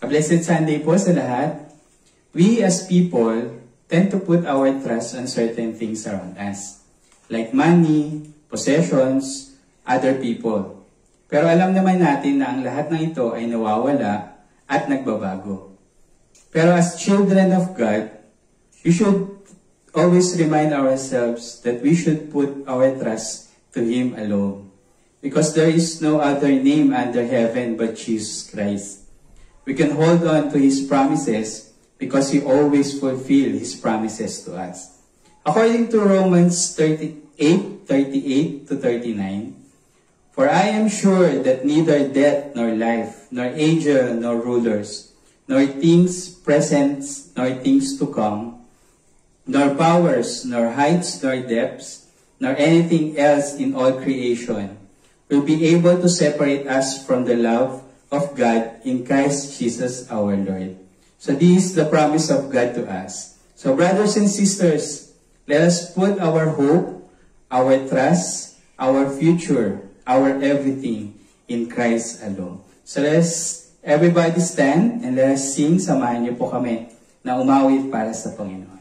A blessed Sunday po sa lahat. We as people tend to put our trust on certain things around us, like money, possessions, other people. Pero alam naman natin na ang lahat ng ito ay nawawala at nagbabago. Pero as children of God, we should always remind ourselves that we should put our trust to Him alone. Because there is no other name under heaven but Jesus Christ. We can hold on to His promises because He always fulfills His promises to us. According to Romans 38:38 to 39, for I am sure that neither death nor life, nor angel nor rulers, nor things present nor things to come, nor powers, nor heights, nor depths, nor anything else in all creation will be able to separate us from the love of God in Christ Jesus our Lord. So this is the promise of God to us. So brothers and sisters, let us put our hope, our trust, our future, our everything in Christ alone. So let's everybody stand and let us sing. Samahan niyo po kami na umawit para sa Panginoon.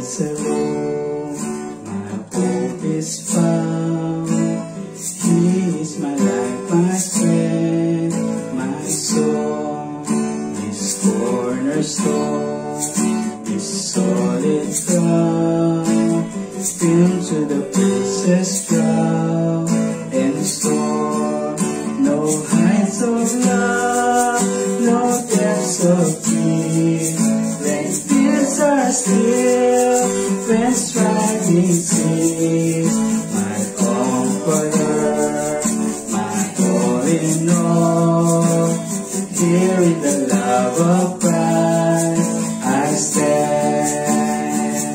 Alone, my hope is found. He is my life, my strength, my soul. His cornerstone, His solid ground, filled to the pieces drought and storm. No heights of love, no depths of peace. When fears are still, when striving cease, my comforter, my all in all. Here in the love of Christ I stand.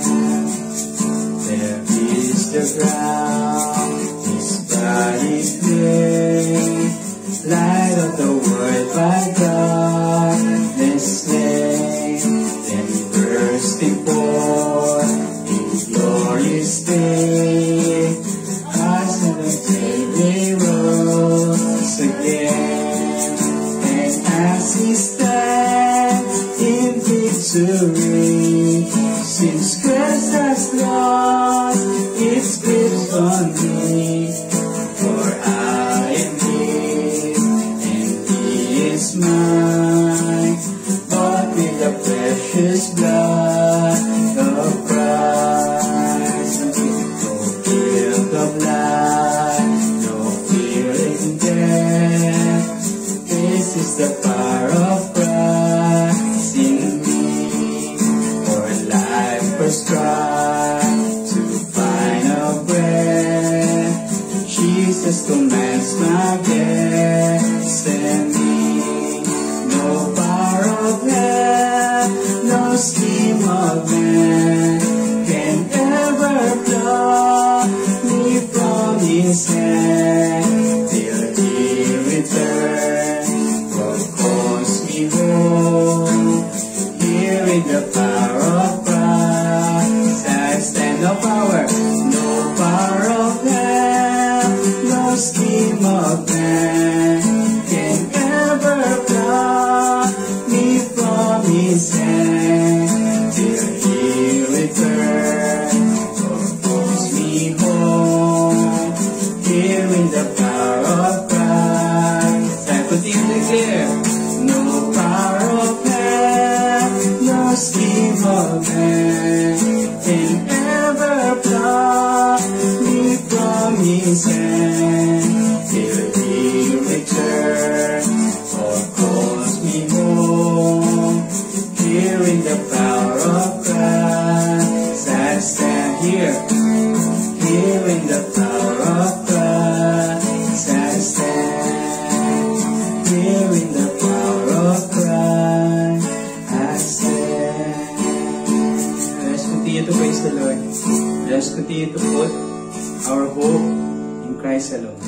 There is the ground His body laid, light of the world by darkness slain, then bursting forth in glorious day, as in the day they rose again. And as He stands in victory, since Christ has lost its grips on me, for I am His and He is mine, bought with the precious blood of Christ. No guilt of life, no fear in death. This is the power of Christ in me. For life was tried to find a breath. Jesus commands my destiny. No power of hell, no scheme of man can ever pluck me from His hand. Till He returns or calls me home. Here in the power of Christ I stand. No power of hell, no scheme of man can ever pluck me from His hand. Till He returns or calls me home. Here in the power of Christ I continue to declare. No power of hell, no scheme of man can ever pluck me from His hand. Till He returns or calls me home. Here in the power of Christ I stand. Here in the power of Christ I stand. Here in the power of Christ I stand. Let's continue to praise the Lord. Let's continue to put our hope in Christ alone.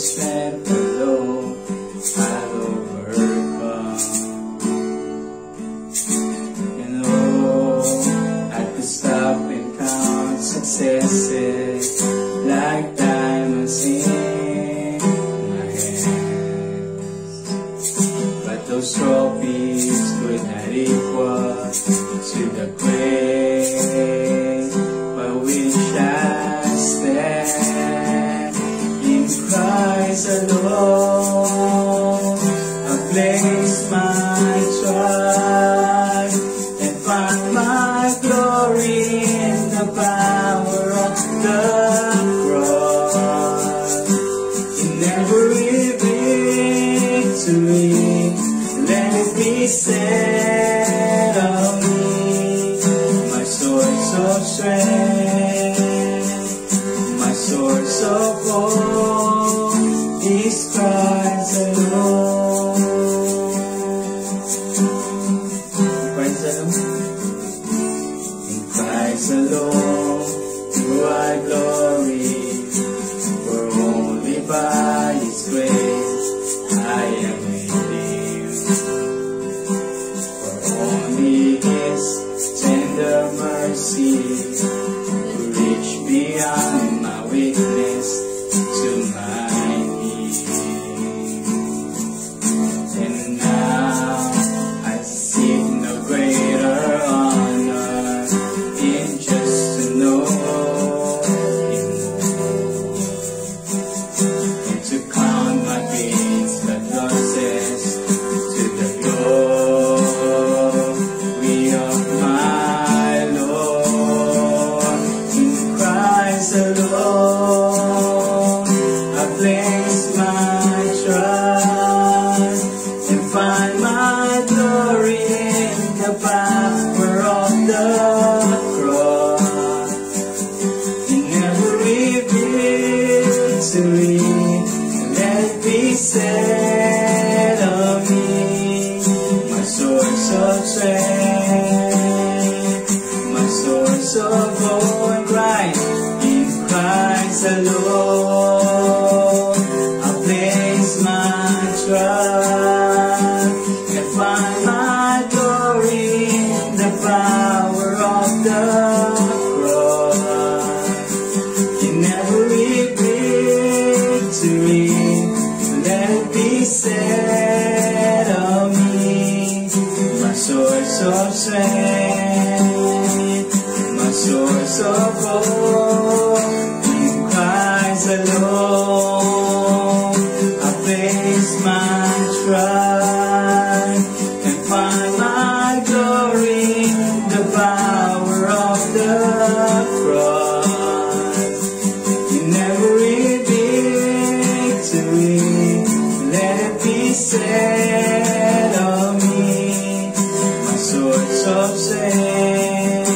strength alone I'll overcome. And oh, I could stop and count successes like diamonds in my hands, but those trophies could not equal to the grace by which I stand in Christ alone. I place my trust and find my glory in the power of the cross. In every victory, let it be said of me, my source of strength, my source of hope is Christ alone. Christ alone. In Christ alone do I glory, for only by His grace I am redeemed. For only His tender mercy will reach beyond my weakness to my need. And now I seek no greater honor in just to know Him more, and to count my gains like losses to the glory of my Lord. In Christ alone I place my trust and find my glory in the power of the cross. In every victory, let it be said of me, my source of strength, my source of hope and Christ. In Christ alone I place my trust and find my glory in the power of the cross. In every victory, let it be said of me, my source of strength, my source of hope. In Christ alone I place my trust and find my glory in the power of the cross. In every victory, let it be said of me, my source of strength,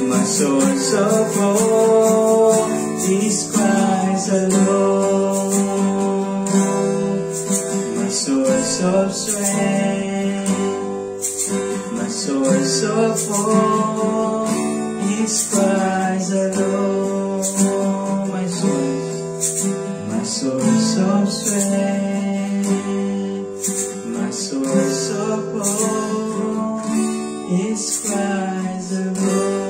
my source of hope is Christ alone. My source of strength, my source of hope is Christ alone. My source of strength, my source of hope is Christ alone.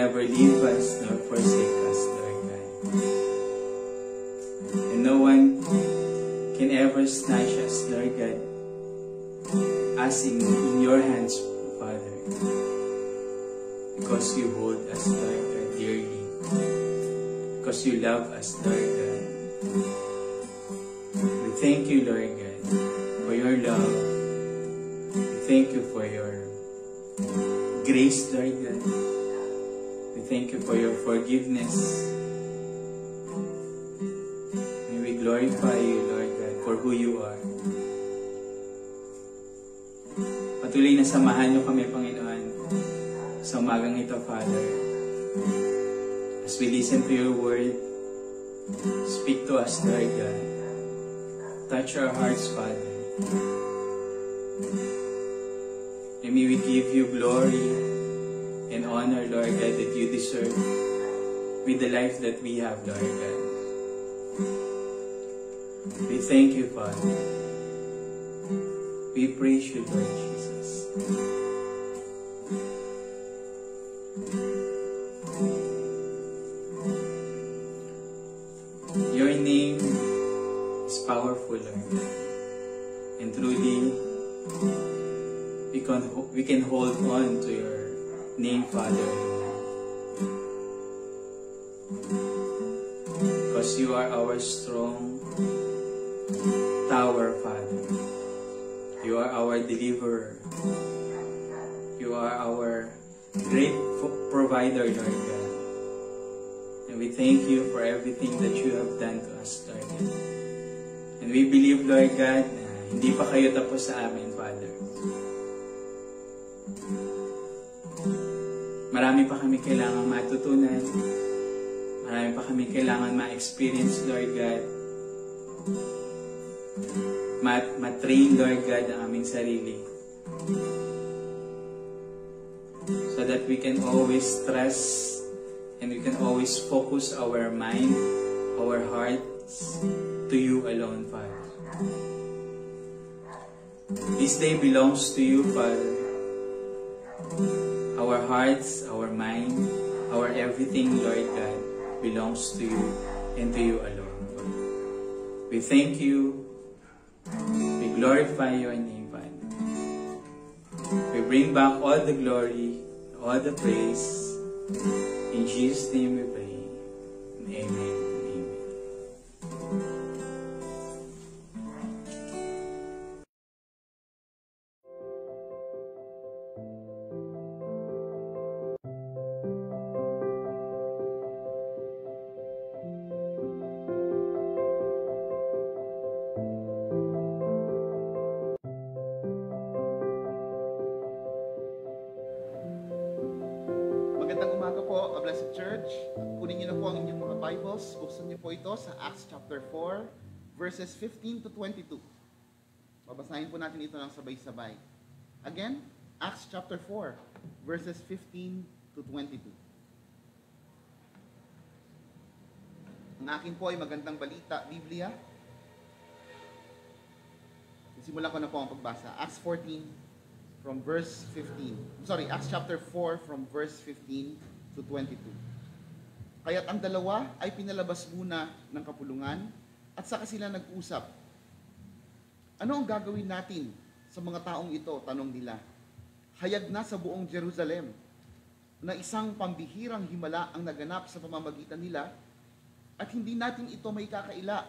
never leave us nor forsake us, Lord God. And no one can ever snatch us, Lord God, as in your hands, Father. Because you hold us, Lord God, dearly. Because you love us, Lord God. We thank you, Lord God, for your love. We thank you for your grace, Lord God. We thank you for your forgiveness. May we glorify you, Lord God, for who you are. Patuloy na samahan niyo kami, Panginoon, sa umagang ito, Father. As we listen to your word, speak to us, Lord God. Touch our hearts, Father. And may we give you glory and honor, Lord God, that you deserve with the life that we have, Lord God. We thank you, Father. We praise you, Lord Jesus. Your name is powerful, Lord God. And truly, we can hold on to your name, Father. Because you are our strong tower, Father. You are our deliverer. You are our great provider, Lord God. And we thank you for everything that you have done to us, Lord God. And we believe, Lord God, na hindi pa kayo tapos sa amin, Father. Marami pa kami kailangan matutunan. Marami pa kami kailangan ma-experience, Lord God. Ma-train, Lord God, ang aming sarili. So that we can always trust and we can always focus our mind, our hearts to you alone, Father. This day belongs to you, Father. Our hearts, our mind, our everything, Lord God, belongs to you and to you alone. We thank you. We glorify your name, Father. We bring back all the glory, all the praise. In Jesus' name we pray. Amen. Magandang umaga po, A Blessed Church. Kunin niyo na po ang inyong mga Bibles. Buksan niyo po ito sa Acts chapter 4, verses 15 to 22. Babasahin po natin ito ng sabay-sabay. Again, Acts chapter 4, verses 15 to 22. Ang akin po ay magandang balita, Biblia. Simulan ko na po ang pagbasa. Acts 14, from verse 15. Acts chapter 4 from verse 15 to 22. Kaya't ang dalawa ay pinalabas muna ng kapulungan at saka sila nag-usap. Ano ang gagawin natin sa mga taong ito? Tanong nila. Hayag na sa buong Jerusalem na isang pambihirang himala ang naganap sa pamamagitan nila at hindi natin ito may kakaila.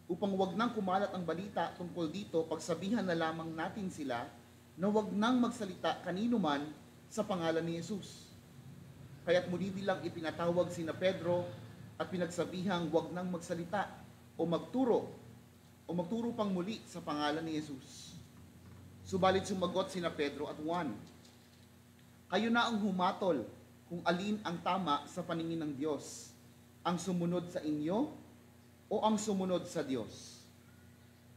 Upang wag nang kumalat ang balita tungkol dito, pagsabihan na lamang natin sila na wag nang magsalita kanino man sa pangalan ni Jesus. Kaya't muli nilang ipinatawag sina Pedro at pinagsabihang wag nang magsalita o magturo pang muli sa pangalan ni Jesus. Subalit sumagot sina Pedro at Juan, kayo na ang humatol kung alin ang tama sa paningin ng Diyos, ang sumunod sa inyo o ang sumunod sa Diyos.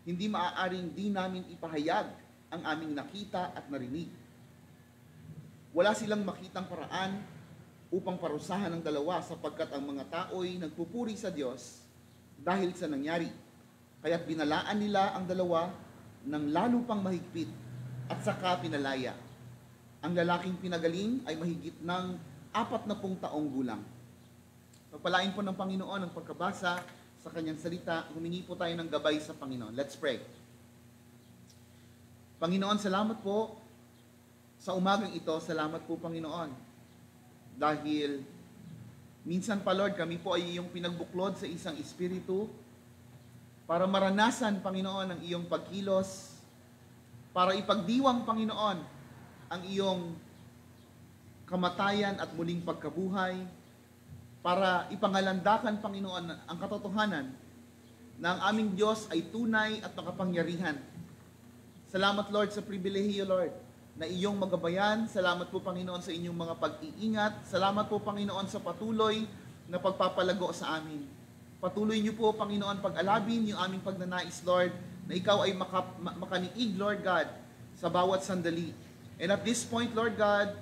Hindi maaaring di namin ipahayag ang aming nakita at narinig. Wala silang makitang paraan upang parusahan ng dalawa sapagkat ang mga tao'y nagpupuri sa Diyos dahil sa nangyari. Kaya't binalaan nila ang dalawa ng lalo pang mahigpit at saka pinalaya. Ang lalaking pinagaling ay mahigit ng 40 taong gulang. Pagpalain po ng Panginoon ang pagkabasa sa kanyang salita. Humingi po tayo ng gabay sa Panginoon. Let's pray. Panginoon, salamat po sa umagang ito. Salamat po, Panginoon. Dahil minsan pa, Lord, kami po ay iyong pinagbuklod sa isang espiritu para maranasan, Panginoon, ang iyong pagkilos, para ipagdiwang, Panginoon, ang iyong kamatayan at muling pagkabuhay, para ipangalandakan, Panginoon, ang katotohanan na ang aming Diyos ay tunay at makapangyarihan. Salamat, Lord, sa pribilehiyo, Lord, na iyong magabayan. Salamat po, Panginoon, sa inyong mga pag-iingat. Salamat po, Panginoon, sa patuloy na pagpapalago sa amin. Patuloy niyo po, Panginoon, pag-alabin yung aming pagnanais, Lord, na ikaw ay makaniig, Lord God, sa bawat sandali. And at this point, Lord God,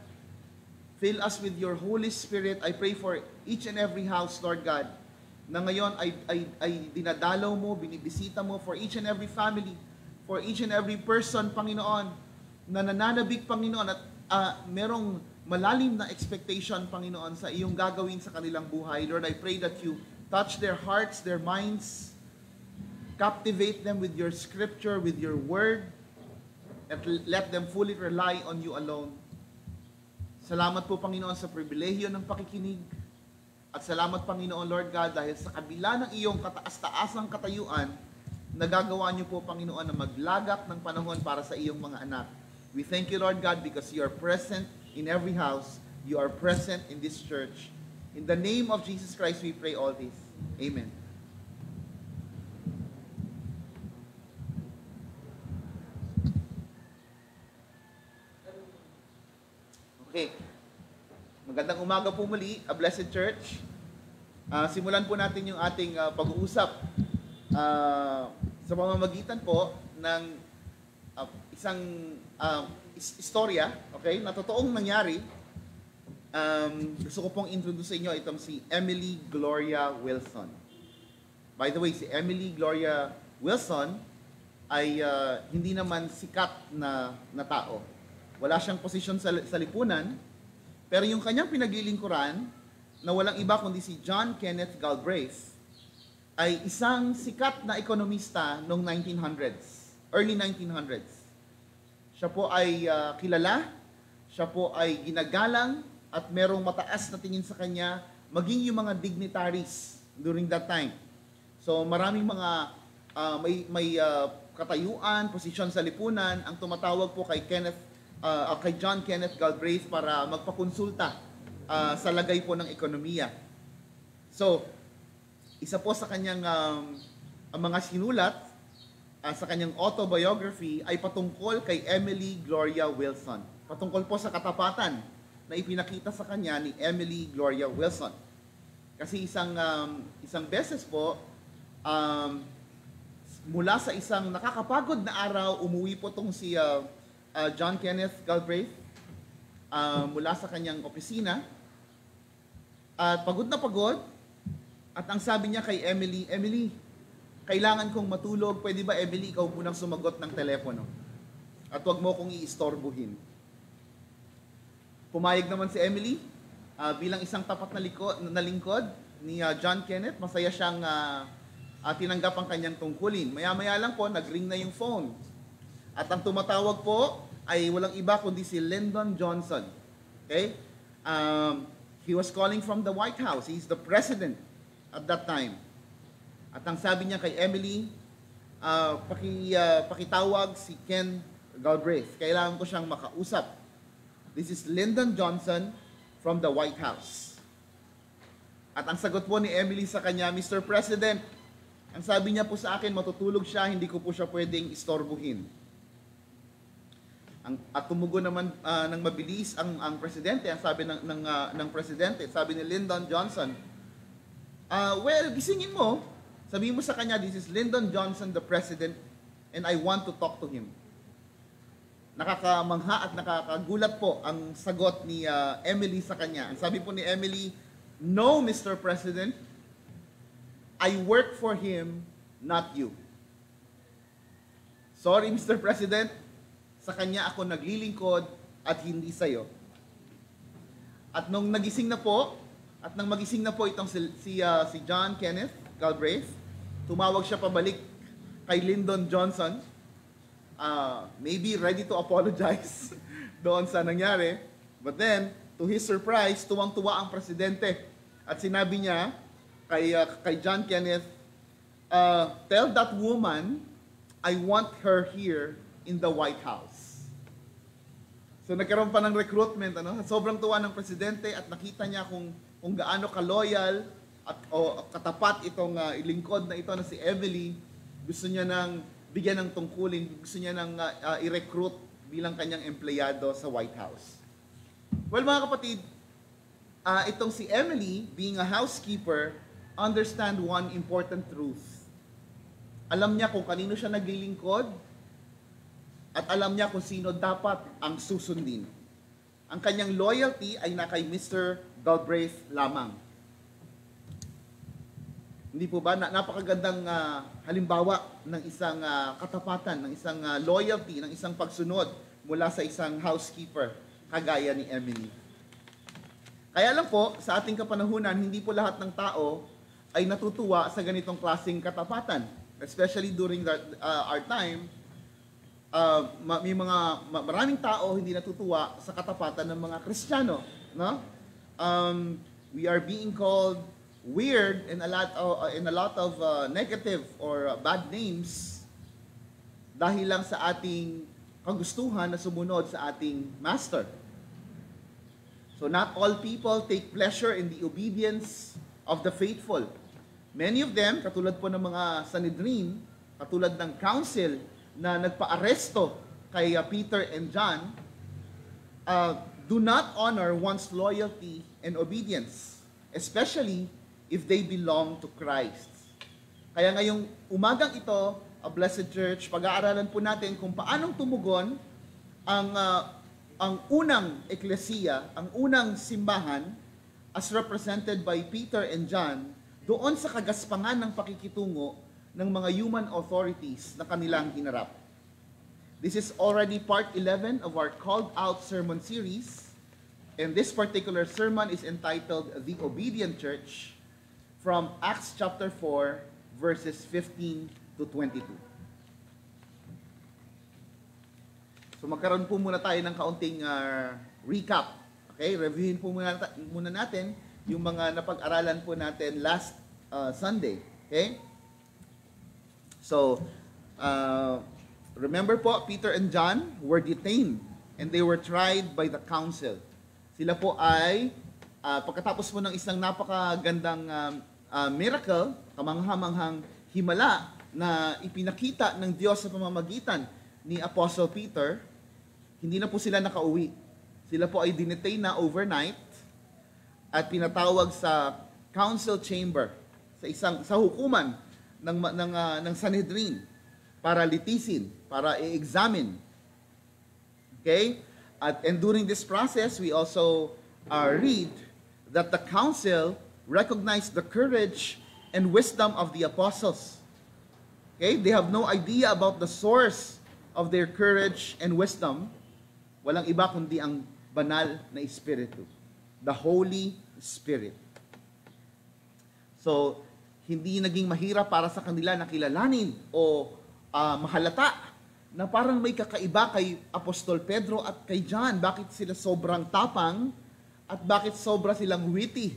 fill us with your Holy Spirit. I pray for each and every house, Lord God, na ngayon ay dinadalaw mo, binibisita mo for each and every family, for each and every person, Panginoon, na nananabik, Panginoon, at merong malalim na expectation, Panginoon, sa iyong gagawin sa kanilang buhay. Lord, I pray that you touch their hearts, their minds, captivate them with your scripture, with your word, and let them fully rely on you alone. Salamat po, Panginoon, sa pribilehiyo ng pakikinig. At salamat, Panginoon, Lord God, dahil sa kabila ng iyong kataas-taasang katayuan, nagagawa niyo po, Panginoon, na maglagak ng panahon para sa iyong mga anak. We thank you, Lord God, because you are present in every house. You are present in this church. In the name of Jesus Christ, we pray all this. Amen. Okay. Magandang umaga po muli, a blessed church. Simulan po natin yung ating pag-uusap sa pamamagitan po ng isang istorya, okay, na totoong nangyari. Gusto ko pong introduce sa inyo itong si Emily Gloria Wilson. By the way, si Emily Gloria Wilson ay hindi naman sikat na tao. Wala siyang posisyon sa lipunan, pero yung kanyang pinaglilingkuran na walang iba kundi si John Kenneth Galbraith ay isang sikat na ekonomista noong 1900s, early 1900s. Siya po ay kilala, siya po ay ginagalang, at merong mataas na tingin sa kanya, maging yung mga dignitaries during that time. So maraming mga may katayuan, posisyon sa lipunan ang tumatawag po kay John Kenneth Galbraith para magpakonsulta sa lagay po ng ekonomiya. So, isa po sa kanyang ang mga sinulat sa kanyang autobiography ay patungkol kay Emily Gloria Wilson. Patungkol po sa katapatan na ipinakita sa kanya ni Emily Gloria Wilson. Kasi isang beses po, mula sa isang nakakapagod na araw, umuwi po tong si John Kenneth Galbraith mula sa kanyang opisina. At pagod na pagod. At ang sabi niya kay Emily, Emily, kailangan kong matulog. Pwede ba, Emily, ikaw munang sumagot ng telepono? At huwag mo kong iistorbuhin. Pumayag naman si Emily bilang isang tapat na lingkod ni John Kenneth. Masaya siyang tinanggap ang kanyang tungkulin. Maya-maya lang po, nag-ring na yung phone. At ang tumatawag po ay walang iba kundi si Lyndon Johnson. Okay? He was calling from the White House. He's the president at that time. At ang sabi niya kay Emily, pakitawag si Ken Galbraith. Kailangan ko siyang makausap. This is Lyndon Johnson from the White House. At ang sagot po ni Emily sa kanya, Mr. President, ang sabi niya po sa akin, matutulog siya, hindi ko po siya pwedeng istorbuhin. At tumugon naman ng mabilis ang presidente. Ang sabi ng presidente, sabi ni Lyndon Johnson, well, gisingin mo. Sabihin mo sa kanya, this is Lyndon Johnson, the president, and I want to talk to him. Nakakamangha at nakakagulat po ang sagot ni Emily sa kanya. Ang sabi po ni Emily, no, Mr. President, I work for him, not you. Sorry, Mr. President, sa kanya ako naglilingkod at hindi sa'yo. At nung nagising na po, at nang magising na po itong si John Kenneth Galbraith, tumawag siya pabalik kay Lyndon Johnson, maybe ready to apologize doon sa nangyari. But then, to his surprise, tuwang-tuwa ang presidente. At sinabi niya kay John Kenneth, tell that woman, I want her here in the White House. So nagkaroon pa ng recruitment, ano? Sobrang tuwa ng presidente at nakita niya kung gaano ka-loyal at katapat itong lingkod na ito na si Emily. Gusto niya nang bigyan ng tungkulin, gusto niya nang i-recruit bilang kanyang empleyado sa White House. Well, mga kapatid, itong si Emily, being a housekeeper, understand one important truth. Alam niya kung kanino siya naglilingkod, at alam niya kung sino dapat ang susundin. Ang kanyang loyalty ay na kay Mr. Galbraith lamang. Hindi po ba? Napakagandang halimbawa ng isang katapatan, ng isang loyalty, ng isang pagsunod mula sa isang housekeeper kagaya ni Emily. Kaya lang po, sa ating kapanahunan, hindi po lahat ng tao ay natutuwa sa ganitong klaseng katapatan. Especially during our time, maraming tao hindi natutuwa sa katapatan ng mga Kristiyano, no? We are being called weird and a lot of negative or bad names dahil lang sa ating kagustuhan na sumunod sa ating master. So not all people take pleasure in the obedience of the faithful. Many of them, katulad po ng mga Sanhedrin, katulad ng council na nagpa-aresto kay Peter and John, do not honor one's loyalty and obedience, especially if they belong to Christ. Kaya ngayong umagang ito, a Blessed Church, pag-aaralan po natin kung paanong tumugon ang unang eklesiya, ang unang simbahan, as represented by Peter and John, doon sa kagaspangan ng pakikitungo ng mga human authorities na kanilang hinarap. This is already part 11 of our Called Out sermon series, and this particular sermon is entitled The Obedient Church, from Acts chapter 4, verses 15 to 22. So magkaroon po muna tayo ng kaunting recap. Okay, reviewin po muna natin yung mga napag-aralan po natin last Sunday. Okay? So, remember po, Peter and John were detained and they were tried by the council. Sila po ay, pagkatapos po ng isang napakagandang miracle, kamangha-manghang himala na ipinakita ng Diyos sa pamamagitan ni Apostle Peter, hindi na po sila nakauwi. Sila po ay dinetain na overnight at pinatawag sa council chamber, sa hukuman ng Sanhedrin para litisin, para i-examine. Okay? And during this process, we also read that the council recognized the courage and wisdom of the apostles. Okay? They have no idea about the source of their courage and wisdom. Walang iba kundi ang banal na Espiritu, the Holy Spirit. So, hindi naging mahirap para sa kanila na kilalanin o mahalata na parang may kakaiba kay Apostol Pedro at kay John. Bakit sila sobrang tapang at bakit sobra silang witty?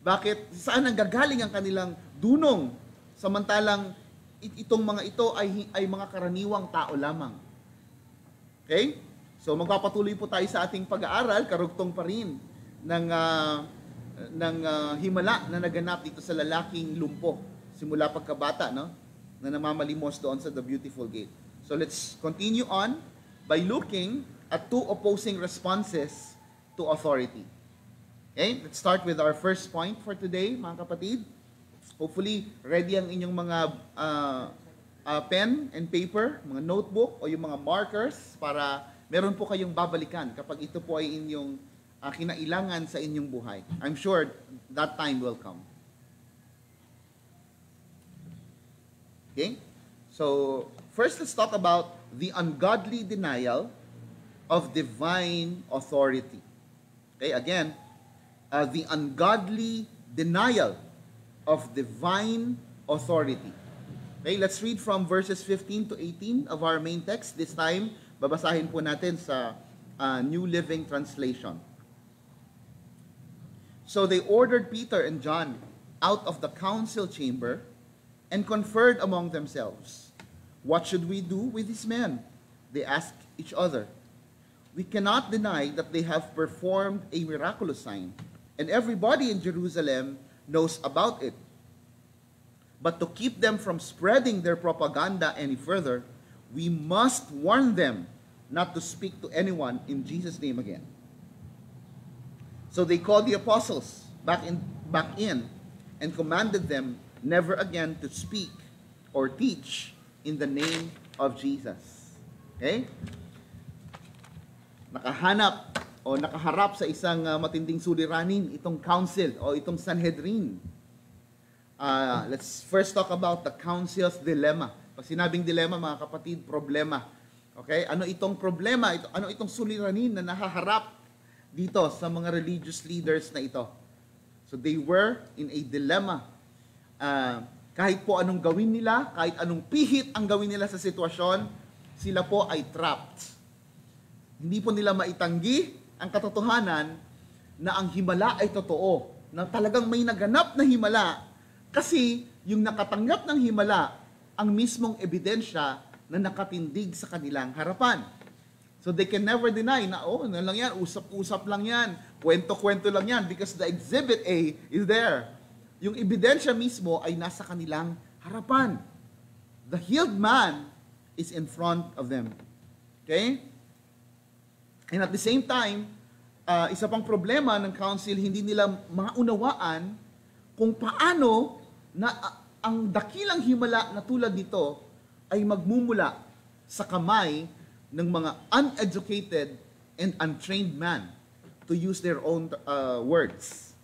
Bakit, saan ang gagaling ang kanilang dunong? Samantalang itong mga ito ay mga karaniwang tao lamang. Okay? So magpapatuloy po tayo sa ating pag-aaral, karugtong pa rin ng himala na naganap dito sa lalaking lumpo simula pagkabata, no? Na namamalimos doon sa the beautiful gate. So let's continue on by looking at two opposing responses to authority. Okay? Let's start with our first point for today, mga kapatid. Hopefully, ready ang inyong mga pen and paper, mga notebook o yung mga markers para meron po kayong babalikan kapag ito po ay inyong kinailangan sa inyong buhay. I'm sure that time will come. Okay? So, first let's talk about the ungodly denial of divine authority. Okay, again, the ungodly denial of divine authority. Okay, let's read from verses 15 to 18 of our main text. This time, babasahin po natin sa New Living Translation. So they ordered Peter and John out of the council chamber and conferred among themselves. What should we do with these men? They asked each other. We cannot deny that they have performed a miraculous sign, and everybody in Jerusalem knows about it. But to keep them from spreading their propaganda any further, we must warn them not to speak to anyone in Jesus' name again. So they called the apostles back in and commanded them never again to speak or teach in the name of Jesus. Okay? Nakaharap sa isang matinding suliranin itong council o itong Sanhedrin. Let's first talk about the council's dilemma. Pag sinabing dilemma, mga kapatid, problema. Okay? Ano itong problema? Ano itong suliranin na nahaharap dito sa mga religious leaders na ito? So they were in a dilemma. Kahit po anong gawin nila, kahit anong pihit ang gawin nila sa sitwasyon, sila po ay trapped. Hindi po nila maitanggi ang katotohanan na ang himala ay totoo. Na talagang may naganap na himala kasi yung nakatanggap ng himala ang mismong ebidensya na nakatindig sa kanilang harapan. So they can never deny na, ano lang yan, usap-usap lang yan, kwento-kwento lang yan, because the exhibit A is there. Yung ebidensya mismo ay nasa kanilang harapan. The healed man is in front of them. Okay? And at the same time, isa pang problema ng council, hindi nila maunawaan kung paano na ang dakilang himala na tulad nito ay magmumula sa kamay ng mga uneducated and untrained man, to use their own words.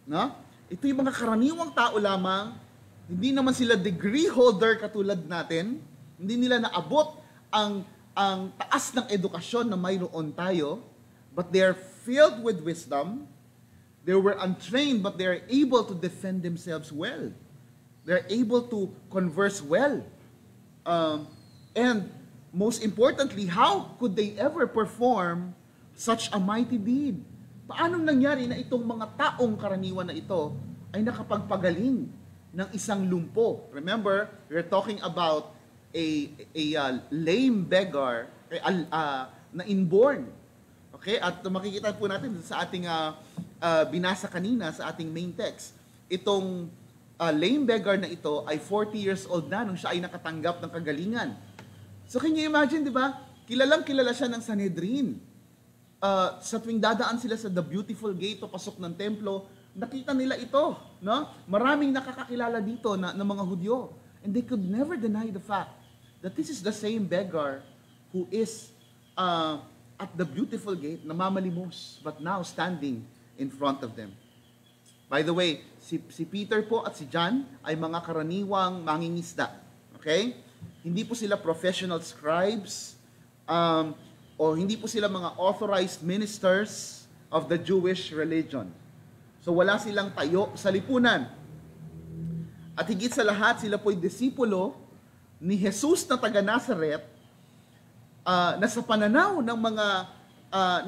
No? Ito yung mga karaniwang tao lamang, hindi naman sila degree holder katulad natin, hindi nila naabot ang taas ng edukasyon na mayroon tayo, but they are filled with wisdom. They were untrained, but they are able to defend themselves well. They are able to converse well. And most importantly, how could they ever perform such a mighty deed? Paano nangyari na itong mga taong karaniwan na ito ay nakapagpagaling ng isang lumpo? Remember, we're talking about a lame beggar na inborn. Okay? At makikita po natin sa ating binasa kanina sa ating main text. Itong lame beggar na ito ay 40 years old na nung siya ay nakatanggap ng kagalingan. So can you imagine, di ba? Kilalang-kilala siya ng Sanhedrin. Sa tuwing dadaan sila sa the beautiful gate o pasok ng templo, nakita nila ito. No? Maraming nakakakilala dito na mga Hudyo. And they could never deny the fact that this is the same beggar who is at the beautiful gate, namamalimos, but now standing in front of them. By the way, si Peter po at si John ay mga karaniwang mangingisda. Okay? Hindi po sila professional scribes, o hindi po sila mga authorized ministers of the Jewish religion. So wala silang tayo sa lipunan. At higit sa lahat, sila po'y disipulo ni Jesus na taga Nazareth, na sa pananaw ng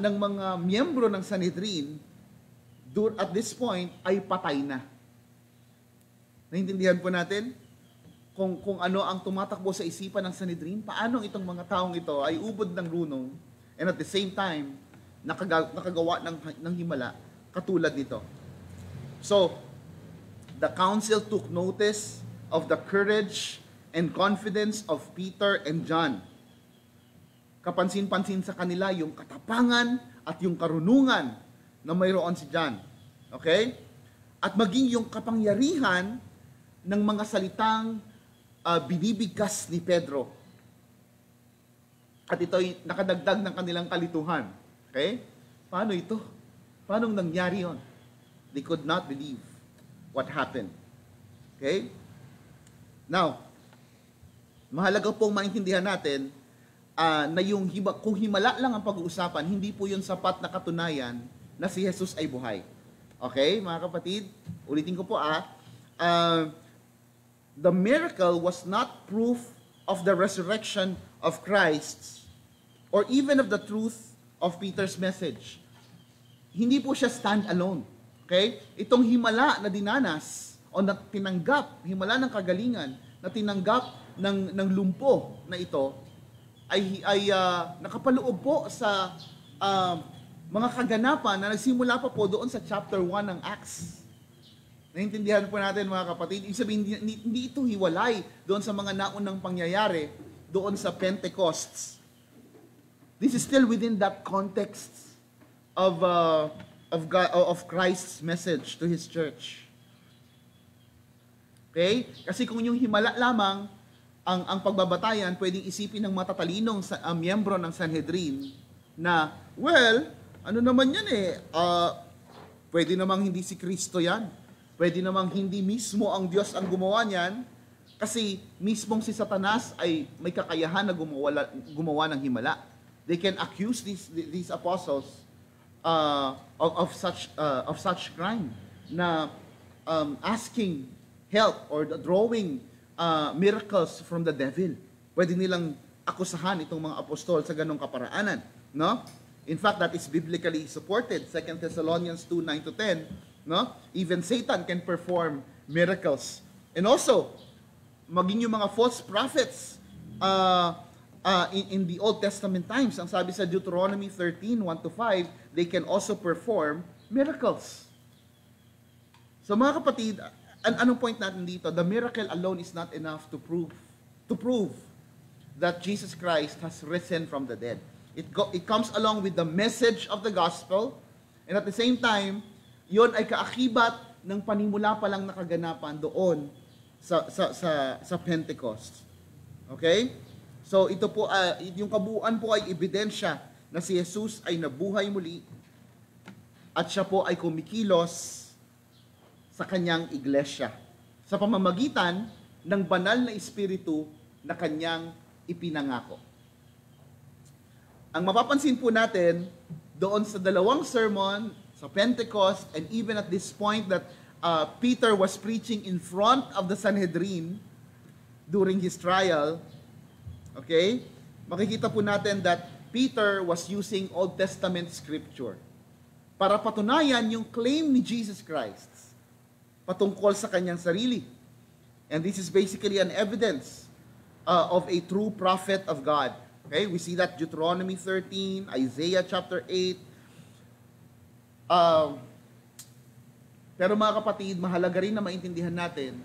mga miyembro ng Sanhedrin, at this point ay patay na. Naintindihan po natin kung ano ang tumatakbo sa isipan ng Sanhedrin, paano itong mga taong ito ay ubod ng runong, and at the same time, nakagawa ng himala katulad nito. So, the council took notice of the courage and confidence of Peter and John. Kapansin-pansin sa kanila yung katapangan at yung karunungan na mayroon si John. Okay? At maging yung kapangyarihan ng mga salitang binibigkas ni Pedro. At ito'y nakadagdag ng kanilang kalituhan. Okay? Paano ito? Paano nangyari yon? They could not believe what happened. Okay? Now, mahalaga pong maintindihan natin na kung himala lang ang pag-uusapan, hindi po yun sapat na katunayan na si Jesus ay buhay. Okay, mga kapatid? Ulitin ko po the miracle was not proof of the resurrection of Christ or even of the truth of Peter's message. Hindi po siya stand alone. Okay? Itong himala na dinanas o na tinanggap, himala ng kagalingan na tinanggap ng lumpo na ito ay nakapaloob po sa mga kaganapan na nagsimula pa po doon sa chapter 1 ng Acts. Naintindihan po natin mga kapatid, ibig sabihin hindi ito hiwalay doon sa mga naunang pangyayari doon sa Pentecost. This is still within that context of Christ's message to His church. Okay? Kasi kung yung himala lamang ang pagbabatayan, pwedeng isipin ng matatalinong miyembro ng Sanhedrin na, well, ano naman yan pwede namang hindi si Kristo yan. Pwede namang hindi mismo ang Diyos ang gumawa niyan kasi mismong si Satanas ay may kakayahan na gumawa ng himala. They can accuse these apostles of such crime na asking help or drawing miracles from the devil. Pwede nilang akusahan itong mga apostol sa ganong kaparaanan, no? In fact, that is biblically supported. 2 Thessalonians 2:9-10, no? Even Satan can perform miracles. And also, maging yung mga false prophets in the Old Testament times, ang sabi sa Deuteronomy 13:1-5, they can also perform miracles. So mga kapatid, anong point natin dito? The miracle alone is not enough to prove that Jesus Christ has risen from the dead. It comes along with the message of the gospel, and at the same time, yon ay kaakibat ng panimula pa lang nakaganapan doon sa Pentecost. Okay? So ito po, yung kabuuan po ay ebidensya na si Jesus ay nabuhay muli at siya po ay kumikilos sa kanyang iglesia sa pamamagitan ng banal na espiritu na kanyang ipinangako. Ang mapapansin po natin doon sa dalawang sermon sa Pentecost, and even at this point that Peter was preaching in front of the Sanhedrin during his trial, okay, makikita po natin that Peter was using Old Testament scripture para patunayan yung claim ni Jesus Christ patungkol sa kanyang sarili. And this is basically an evidence of a true prophet of God. Okay, we see that Deuteronomy 13, Isaiah chapter 8. Pero mga kapatid, mahalaga rin na maintindihan natin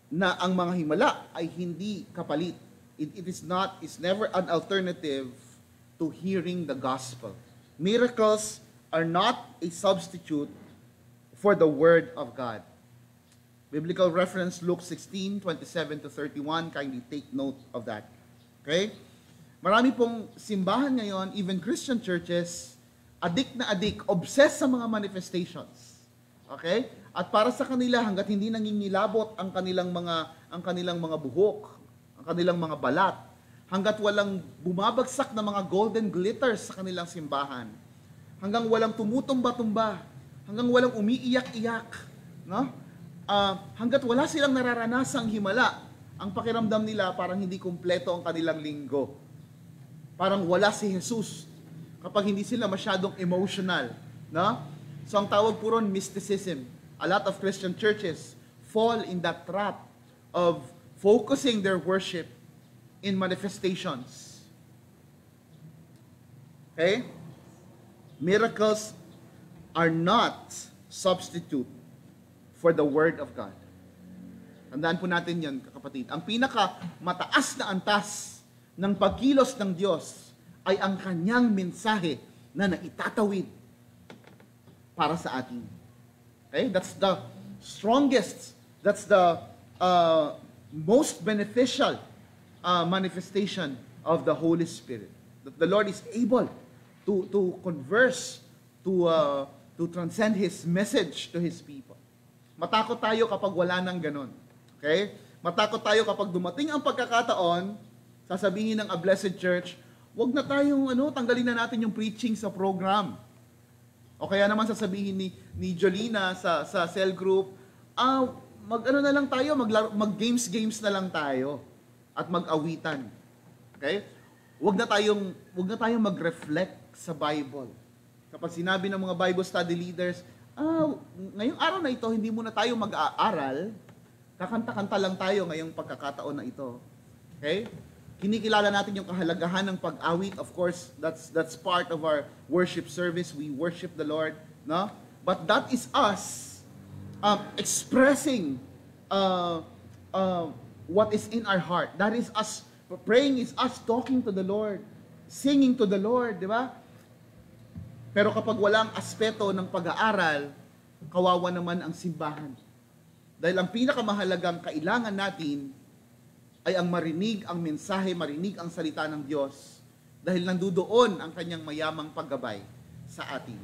na ang mga himala ay hindi kapalit. It's never an alternative to hearing the gospel. Miracles are not a substitute for the word of God. Biblical reference, Luke 16:27-31. Kindly take note of that. Okay? Marami pong simbahan ngayon, even Christian churches, adik, obsessed sa mga manifestations. Okay? At para sa kanila, hanggat hindi nangingilabot ang kanilang mga buhok, ang kanilang mga balat, hanggat walang bumabagsak na mga golden glitters sa kanilang simbahan, hanggang walang tumutumba-tumba, hanggang walang umiiyak-iyak, no? Hanggat wala silang nararanasang himala, ang pakiramdam nila parang hindi kumpleto ang kanilang linggo. Parang wala si Jesus kapag hindi sila masyadong emotional, no? So ang tawag po ron mysticism. A lot of Christian churches fall in that trap of focusing their worship in manifestations. Okay? Miracles are not substitute for the Word of God. Tandaan po natin yan, kapatid. Ang pinaka-mataas na antas ng pagkilos ng Diyos ay ang kanyang mensahe na naitatawid para sa atin. Okay? That's the strongest, that's the most beneficial manifestation of the Holy Spirit. That the Lord is able to converse, to transcend His message to His people. Matakot tayo kapag wala nang ganon. Okay? Matakot tayo kapag dumating ang pagkakataon, sasabihin ng A Blessed Church, wag na tayong tanggalin na natin yung preaching sa program. O kaya naman sasabihin ni Jolina sa cell group, mag-ano na lang tayo, mag-games na lang tayo at mag-awitan. Okay? Huwag na tayong mag-reflect sa Bible. Kapag sinabi ng mga Bible study leaders, ngayong araw na ito, hindi muna tayo mag-aaral, kakanta-kanta lang tayo ngayong pagkakataon na ito. Okay? Kinikilala natin yung kahalagahan ng pag-awit. Of course, that's part of our worship service. We worship the Lord, no? But that is us expressing what is in our heart. That is us praying, is us talking to the Lord, singing to the Lord, di ba? Pero kapag walang aspeto ng pag-aaral, kawawa naman ang simbahan. Dahil ang pinakamahalagang kailangan natin ay ang marinig ang mensahe, marinig ang salita ng Diyos, dahil nandudoon ang kanyang mayamang paggabay sa atin.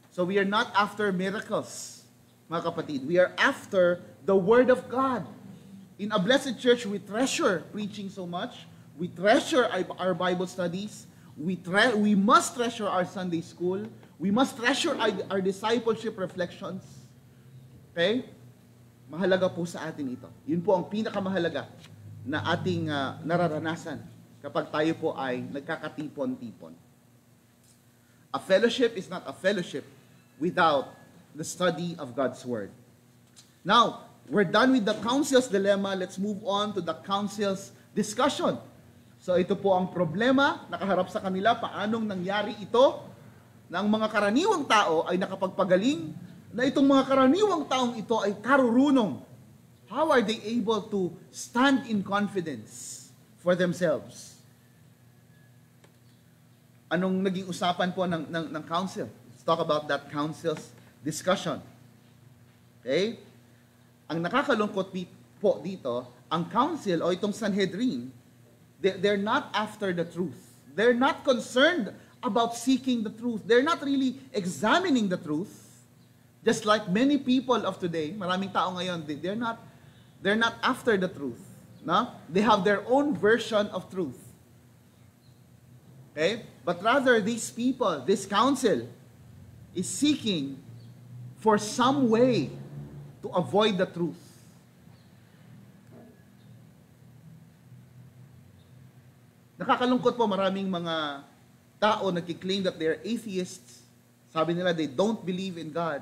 So we are not after miracles, mga kapatid. We are after the Word of God. In a blessed church, we treasure preaching so much. We treasure our Bible studies. We must treasure our Sunday school. We must treasure our discipleship reflections. Okay? Mahalaga po sa atin ito. Yun po ang pinakamahalaga na ating nararanasan kapag tayo po ay nagkakatipon-tipon. A fellowship is not a fellowship without the study of God's Word. Now, we're done with the council's dilemma. Let's move on to the council's discussion. So ito po ang problema, nakaharap sa kanila, paanong nangyari ito, na ang mga karaniwang tao ay nakapagpagaling, na itong mga karaniwang taong ito ay karurunong. How are they able to stand in confidence for themselves? Anong naging usapan po ng council? Let's talk about that council's discussion. Okay? Ang nakakalungkot po dito, ang council o itong Sanhedrin, they're not after the truth. They're not concerned about seeking the truth. They're not really examining the truth. Just like many people of today, maraming tao ngayon, they're not after the truth. No? They have their own version of truth. Okay? But rather, these people, this council, is seeking for some way to avoid the truth. Nakakalungkot po, maraming mga tao nagki-claim that they're atheists. Sabi nila, they don't believe in God.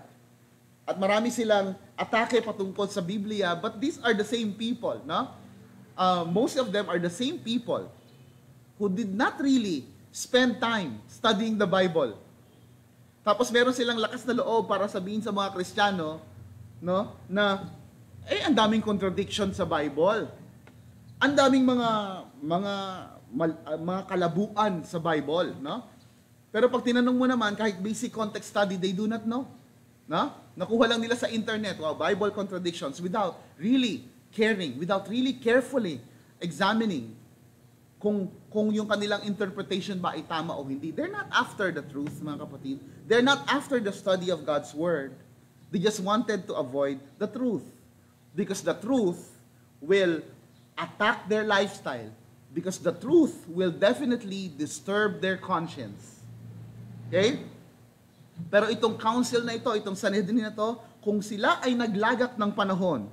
At marami silang atake patungkol sa Biblia, but these are the same people, no? Most of them are the same people who did not really spend time studying the Bible. Tapos meron silang lakas na loob para sabihin sa mga Kristiyano, no, na ang daming contradiction sa Bible. Ang daming mga kalabuan sa Bible, no? Pero pag tinanong mo naman, kahit basic context study, they do not know. No? Nakuha lang nila sa internet, Bible contradictions, without really caring, without really carefully examining kung yung kanilang interpretation ba ay tama o hindi. They're not after the truth, mga kapatid. They're not after the study of God's Word. They just wanted to avoid the truth. Because the truth will attack their lifestyle. Because the truth will definitely disturb their conscience. Okay? Pero itong council na ito, itong Sanhedrin na ito, kung sila ay naglagak ng panahon,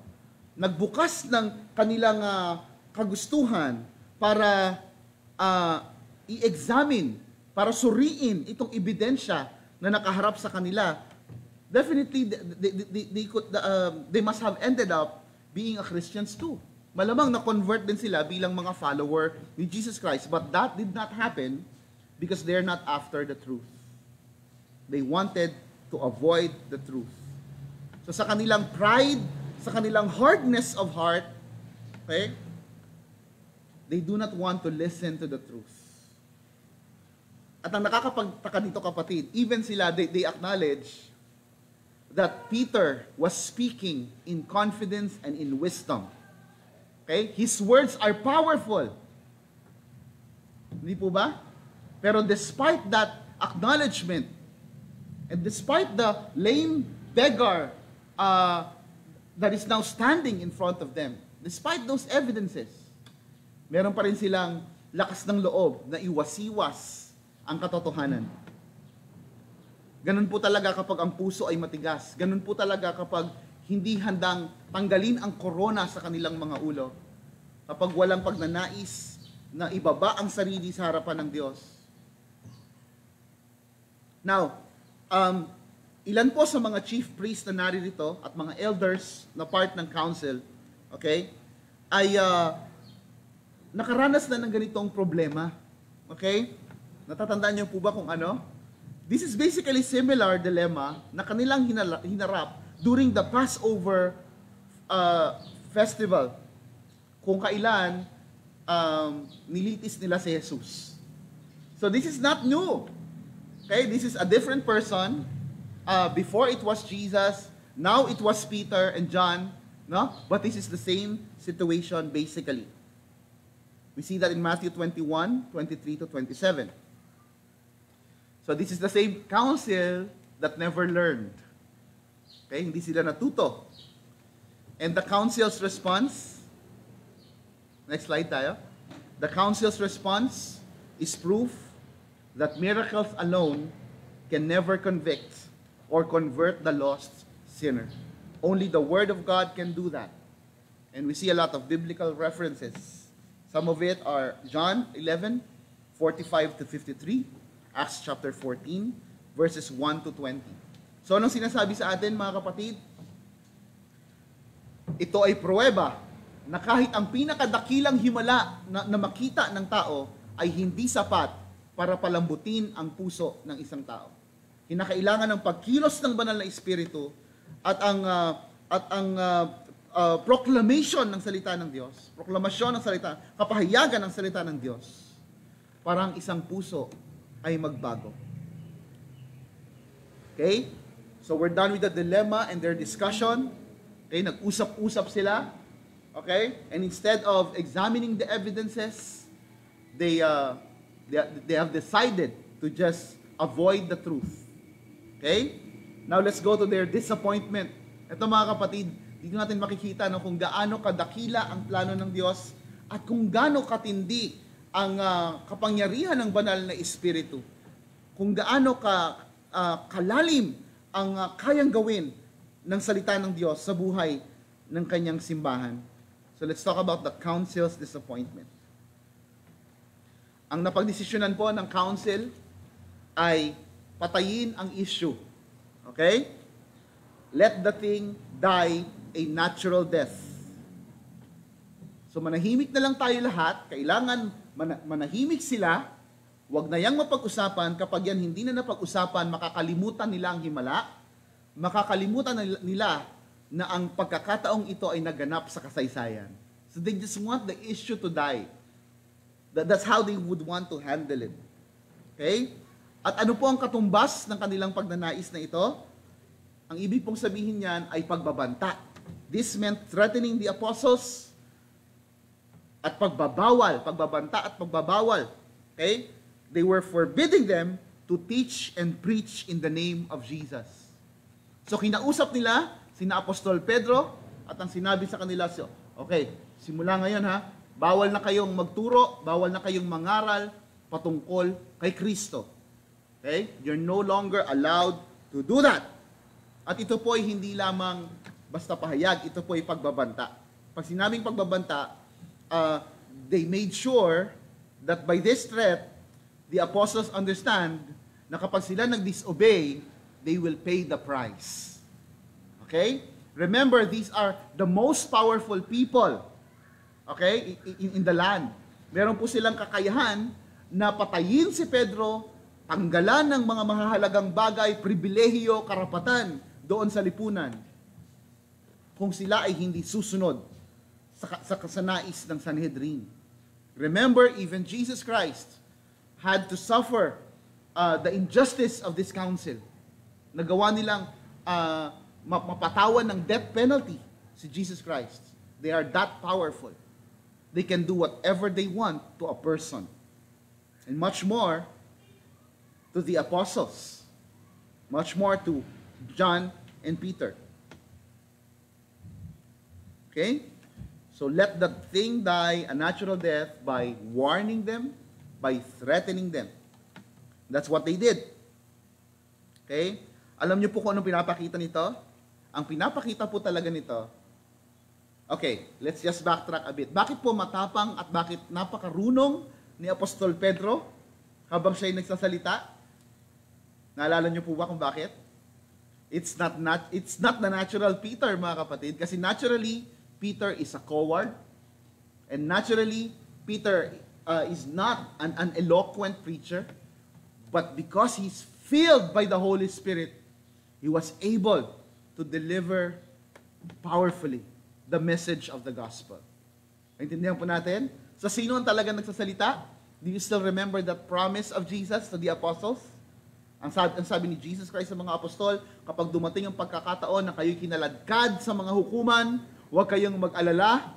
nagbukas ng kanilang kagustuhan para i-examine, para suriin itong ebidensya na nakaharap sa kanila, definitely they must have ended up being a Christians too. Malamang na-convert din sila bilang mga follower ni Jesus Christ. But that did not happen because they're not after the truth. They wanted to avoid the truth. So sa kanilang pride, sa kanilang hardness of heart, okay, they do not want to listen to the truth. At ang nakakapagtaka dito, kapatid, even sila, they acknowledge that Peter was speaking in confidence and in wisdom. Okay? His words are powerful. Hindi po ba? Pero despite that acknowledgement, and despite the lame beggar that is now standing in front of them, despite those evidences, meron pa rin silang lakas ng loob na iwasiwas ang katotohanan. Ganun po talaga kapag ang puso ay matigas. Ganun po talaga kapag hindi handang tanggalin ang korona sa kanilang mga ulo. Kapag walang pagnanais na ibaba ang sarili sa harapan ng Diyos. Now, ilan po sa mga chief priests na naririto at mga elders na part ng council, okay, ay nakaranas na ng ganitong problema. Okay? Natatandaan niyo po ba kung ano? This is basically similar dilemma na kanilang hinarap during the Passover festival. Kung kailan nilitis nila si Jesus. So this is not new. Okay? This is a different person. Before it was Jesus, now it was Peter and John, no? But this is the same situation basically. We see that in Matthew 21, 23 to 27. So this is the same council that never learned. Okay, hindi sila natuto. And the council's response, next slide tayo. The council's response is proof that miracles alone can never convict or convert the lost sinner. Only the Word of God can do that. And we see a lot of biblical references. Some of it are John 11, 45 to 53, Acts chapter 14, verses 1 to 20. So anong sinasabi sa atin mga kapatid? Ito ay pruweba na kahit ang pinakadakilang himala na makita ng tao ay hindi sapat para palambutin ang puso ng isang tao. Kinakailangan ng pagkilos ng banal na espiritu at ang proclamation ng salita ng Diyos, proklamasyon ng salita, kapahayagan ng salita ng Diyos para ang isang puso ay magbago. Okay? So we're done with the dilemma and their discussion. Okay, nag-usap-usap sila. Okay? And instead of examining the evidences, they have decided to just avoid the truth. Okay? Now let's go to their disappointment. Ito mga kapatid, dito natin makikita no, kung gaano kadakila ang plano ng Diyos at kung gaano katindi ang kapangyarihan ng banal na espiritu. Kung gaano kalalim ang kayang gawin ng salita ng Diyos sa buhay ng kanyang simbahan. So let's talk about the council's disappointment. Ang napagdesisyonan po ng council ay patayin ang issue. Okay? Let the thing die a natural death. So manahimik na lang tayo lahat. Kailangan manahimik sila. Huwag na yang mapag-usapan. Kapag yan hindi na napag-usapan, makakalimutan nila ang himala. Makakalimutan nila na ang pagkakataong ito ay naganap sa kasaysayan. So they just want the issue to die. That's how they would want to handle it. Okay? At ano po ang katumbas ng kanilang pagnanais na ito? Ang ibig pong sabihin niyan ay pagbabanta. This meant threatening the apostles at pagbabawal, pagbabanta at pagbabawal. Okay? They were forbidding them to teach and preach in the name of Jesus. So kinausap nila sina Apostol Pedro at ang sinabi sa kanila, okay, simula ngayon ha, bawal na kayong magturo, bawal na kayong mangaral patungkol kay Kristo. Okay? You're no longer allowed to do that. At ito po ay hindi lamang basta pahayag, ito po ay pagbabanta. Pag sinabing pagbabanta, they made sure that by this threat, the apostles understand na kapag sila nag-disobey, they will pay the price. Okay? Remember, these are the most powerful people, okay, in the land. Meron po silang kakayahan na patayin si Pedro, tanggalan ng mga mahahalagang bagay, pribilehiyo, karapatan doon sa lipunan kung sila ay hindi susunod sa kasanais ng Sanhedrin. Remember, even Jesus Christ had to suffer the injustice of this council. Nagawa nilang mapatawan ng death penalty si Jesus Christ. They are that powerful. They can do whatever they want to a person. And much more to the apostles. Much more to John and Peter. Okay? So let the thing die a natural death by warning them, by threatening them. That's what they did. Okay? Alam niyo po kung anong pinapakita nito? Ang pinapakita po talaga nito, okay, let's just backtrack a bit. Bakit po matapang at bakit napakarunong ni Apostol Pedro habang siya'y nagsasalita? Naalala niyo po ba kung bakit? It's not the natural Peter, mga kapatid, kasi naturally, Peter is a coward, and naturally, Peter is not an eloquent preacher, but because he's filled by the Holy Spirit, he was able to deliver powerfully the message of the gospel. Naintindihan po natin? Sa sino ang talagang nagsasalita? Do you still remember that promise of Jesus to the apostles? Ang sabi ni Jesus Christ sa mga apostol, kapag dumating ang pagkakataon na kayo'y kinaladkad sa mga hukuman, huwag kayong mag-alala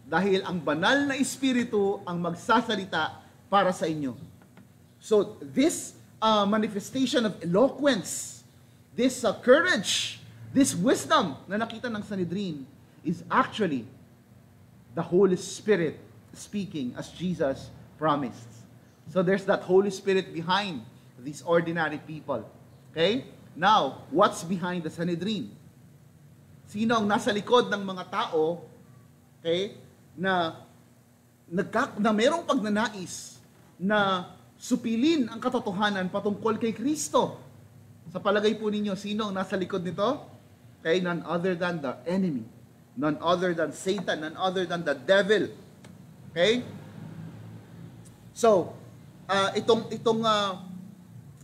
dahil ang banal na Espiritu ang magsasalita para sa inyo. So, this manifestation of eloquence, this courage, this wisdom na nakita ng Sanhedrin is actually the Holy Spirit speaking as Jesus promised. So, there's that Holy Spirit behind these ordinary people. Okay? Now, what's behind the Sanhedrin? Sino ang nasa likod ng mga tao, okay, na merong pagnanais na supilin ang katotohanan patungkol kay Kristo? Sa palagay po ninyo, sino ang nasa likod nito? Okay, none other than the enemy. None other than Satan. None other than the devil. Okay? So, itong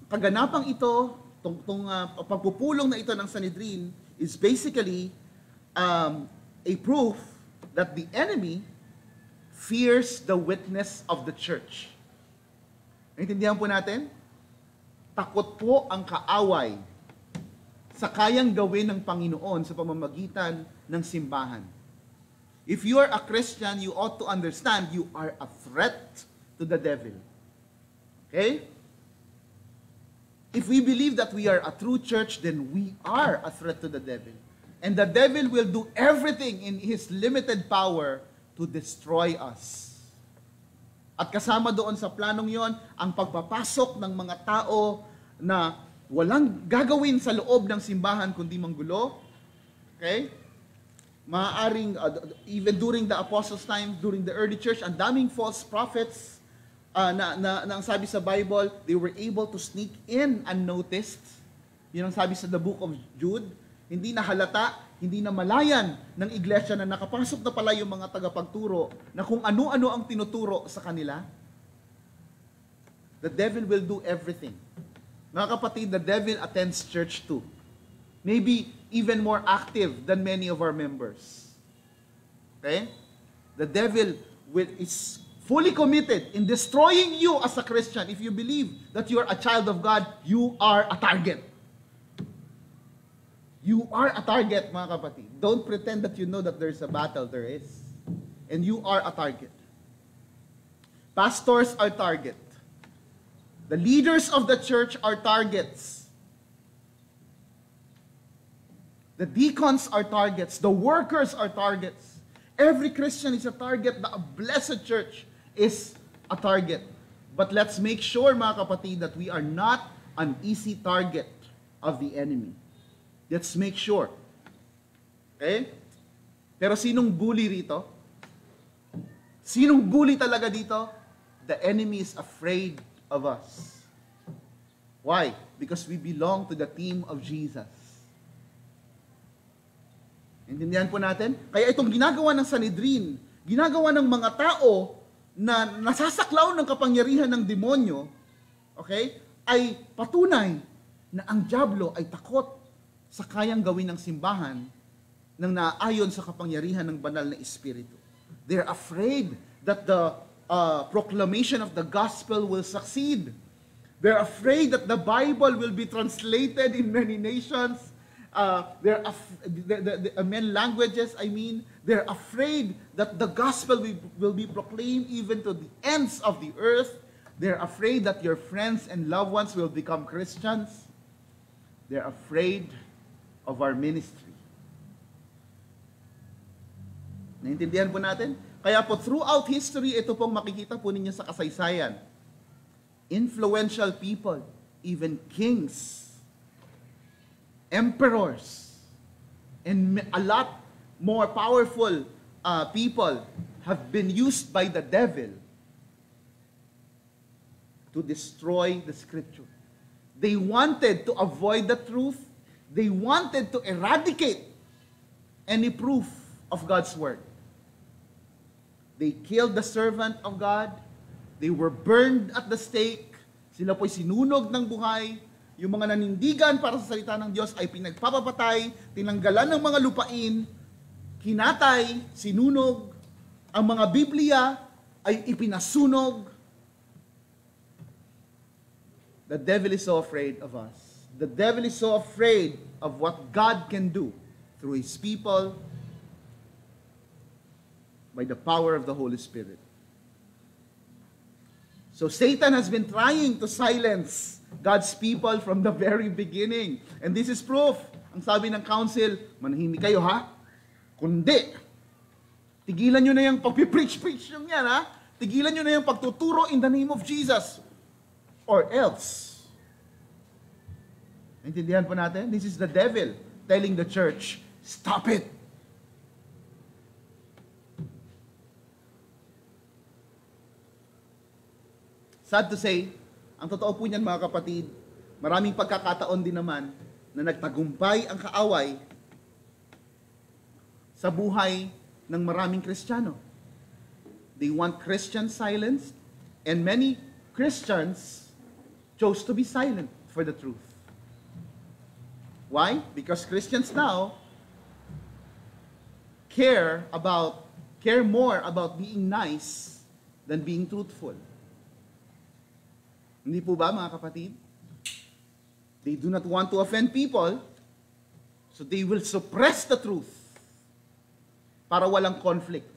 kaganapang ito, itong pagpupulong na ito ng Sanhedrin is basically a proof that the enemy fears the witness of the church. Naintindihan po natin? Takot po ang kaaway sa kayang gawin ng Panginoon sa pamamagitan ng simbahan. If you are a Christian, you ought to understand you are a threat to the devil. Okay? If we believe that we are a true church, then we are a threat to the devil. And the devil will do everything in his limited power to destroy us. At kasama doon sa planong yon, ang pagpapasok ng mga tao na walang gagawin sa loob ng simbahan kundi manggulo. Okay? Maaaring, even during the apostles' time, during the early church, ang daming false prophets na ang sabi sa Bible, they were able to sneak in unnoticed. Yun ang sabi sa the book of Jude. Hindi na halata, hindi na malayan ng iglesia na nakapasok na pala yung mga tagapagturo na kung ano-ano ang tinuturo sa kanila. The devil will do everything. Mga kapatid, the devil attends church too. Maybe even more active than many of our members. Okay? The devil is fully committed in destroying you as a Christian. If you believe that you are a child of God, you are a target. You are a target, mga kapatid. Don't pretend that you know that there's a battle. There is. And you are a target. Pastors are target. The leaders of the church are targets. The deacons are targets. The workers are targets. Every Christian is a target. The blessed church is a target. But let's make sure, mga kapatid, that we are not an easy target of the enemy. Let's make sure. Okay? Pero sinong bully rito? Sinong bully talaga dito? The enemy is afraid of us. Why? Because we belong to the team of Jesus. Intindihan po natin? Kaya itong ginagawa ng Sanhedrin, ginagawa ng mga tao na nasasaklaw ng kapangyarihan ng demonyo, okay, ay patunay na ang dyablo ay takot sa kayang gawin ng simbahan nang naayon sa kapangyarihan ng banal na Espiritu. They're afraid that the proclamation of the gospel will succeed. They're afraid that the Bible will be translated in many nations. Many languages, they're afraid that the gospel will be proclaimed even to the ends of the earth. They're afraid that your friends and loved ones will become Christians. They're afraid of our ministry. Naintindihan po natin? Kaya po throughout history, ito pong makikita po ninyo sa kasaysayan. Influential people, even kings, emperors, and a lot more powerful people have been used by the devil to destroy the scripture. They wanted to avoid the truth. They wanted to eradicate any proof of God's word. They killed the servant of God. They were burned at the stake. Sila po'y sinunog ng buhay. Yung mga nanindigan para sa salita ng Diyos ay pinagpapapatay, tinanggalan ng mga lupain, kinatay, sinunog. Ang mga Biblia ay ipinasunog. The devil is so afraid of us. The devil is so afraid of what God can do through His people by the power of the Holy Spirit. So Satan has been trying to silence God's people from the very beginning. And this is proof. Ang sabi ng council, manahimik kayo ha? Kundi, tigilan nyo na yung pag-preach yung yan ha? Tigilan nyo na yung pagtuturo in the name of Jesus. Or else. Naintindihan po natin? This is the devil telling the church, stop it. Sad to say, ang totoo po niyan mga kapatid, maraming pagkakataon din naman na nagtagumpay ang kaaway sa buhay ng maraming Kristiyano. They want Christian silence, and many Christians chose to be silent for the truth. Why? Because Christians now care more about being nice than being truthful. Hindi po ba mga kapatid? They do not want to offend people, so they will suppress the truth para walang conflict.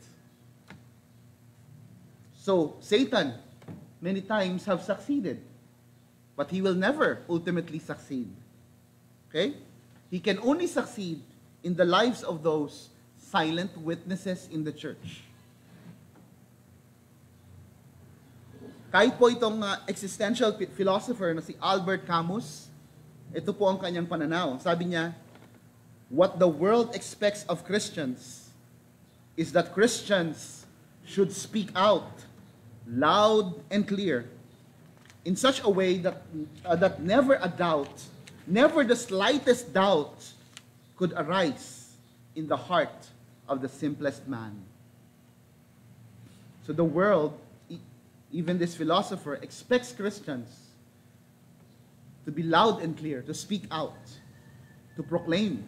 So, Satan many times have succeeded, but he will never ultimately succeed. Okay? He can only succeed in the lives of those silent witnesses in the church. Kahit po itong existential philosopher na si Albert Camus, ito po ang kanyang pananaw. Sabi niya, what the world expects of Christians is that Christians should speak out loud and clear in such a way that never the slightest doubt could arise in the heart of the simplest man. So the world, even this philosopher, expects Christians to be loud and clear, to speak out, to proclaim.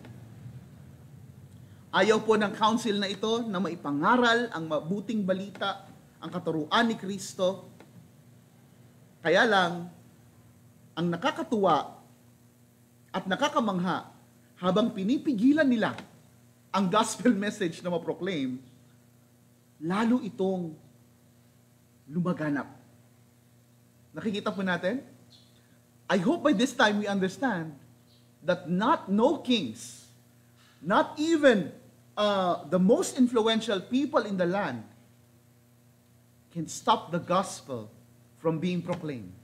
Ayaw po ng council na ito na maipangaral ang mabuting balita, ang katuruan ni Kristo. Kaya lang, ang nakakatuwa at nakakamangha, habang pinipigilan nila ang gospel message na ma-proclaim, lalo itong lumaganap. Nakikita po natin? I hope by this time we understand that no kings, not even the most influential people in the land can stop the gospel from being proclaimed.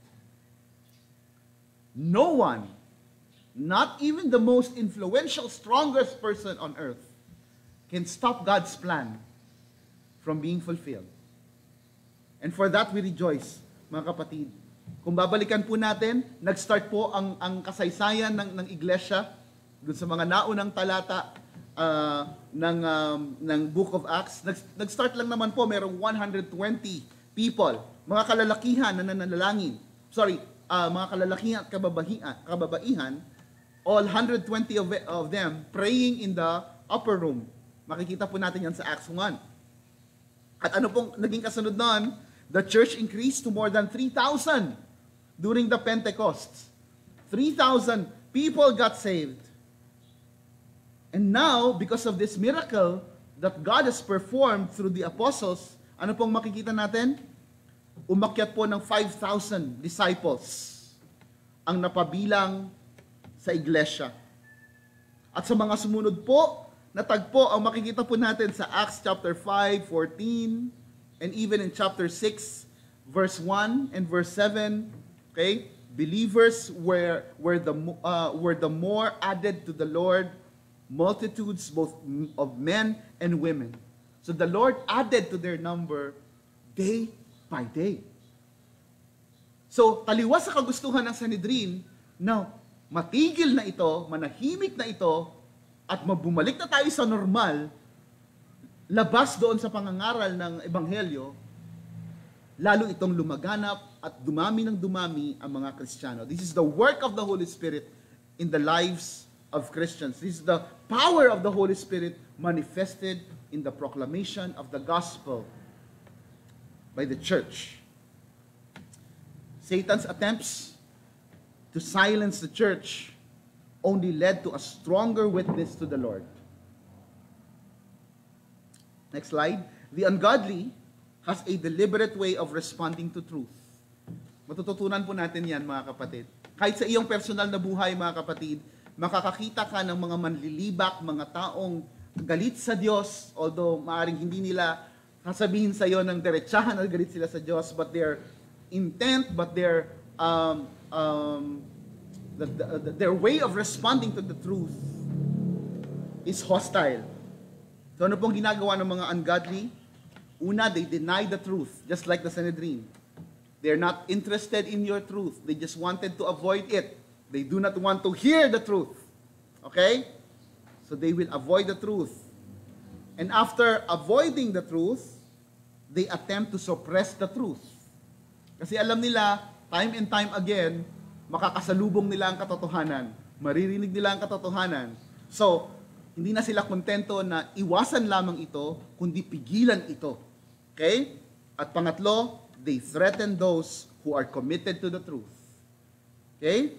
No one, not even the most influential, strongest person on earth, can stop God's plan from being fulfilled. And for that we rejoice, mga kapatid. Kung babalikan po natin, nag-start po ang kasaysayan ng iglesia dun sa mga naunang talata ng Book of Acts. Nag-start lang naman po, merong 120 people, mga kalalakihan na nananalangin. Mga kalalakihan at kababaihan, all 120 of them praying in the upper room. Makikita po natin yan sa Acts 1. At ano pong naging kasunod noon? The church increased to more than 3,000 during the Pentecost. 3,000 people got saved. And now, because of this miracle that God has performed through the apostles, ano pong makikita natin? Umakyat po ng 5,000 disciples ang napabilang sa iglesia. At sa mga sumunod po, natagpo ang makikita po natin sa Acts chapter 5, 14, and even in chapter 6, verse 1 and verse 7, okay? believers were the more added to the Lord, multitudes both of men and women. So the Lord added to their number day by day. So taliwas sa kagustuhan ng Sanhedrin na matigil na ito, manahimik na ito, at mabumalik na tayo sa normal, labas doon sa pangangaral ng Ebanghelyo, lalo itong lumaganap at dumami ng dumami ang mga Kristiyano. This is the work of the Holy Spirit in the lives of Christians. This is the power of the Holy Spirit manifested in the proclamation of the gospel by the church. Satan's attempts to silence the church only led to a stronger witness to the Lord. Next slide. The ungodly has a deliberate way of responding to truth. Matututunan po natin yan, mga kapatid. Kahit sa iyong personal na buhay, mga kapatid, makakakita ka ng mga manlilibak, mga taong galit sa Diyos, although maaring hindi nila sasabihin sa iyo ng diretsahan na galit sila sa Diyos, but their intent, but their way of responding to the truth is hostile. So ano pong ginagawa ng mga ungodly? Una, they deny the truth, just like the Sanhedrin. They're not interested in your truth. They just wanted to avoid it. They do not want to hear the truth. Okay? So they will avoid the truth. And after avoiding the truth, they attempt to suppress the truth. Kasi alam nila, time and time again, makakasalubong nila ang katotohanan. Maririnig nila ang katotohanan. So, hindi na sila kontento na iwasan lamang ito, kundi pigilan ito. Okay? At pangatlo, they threaten those who are committed to the truth. Okay?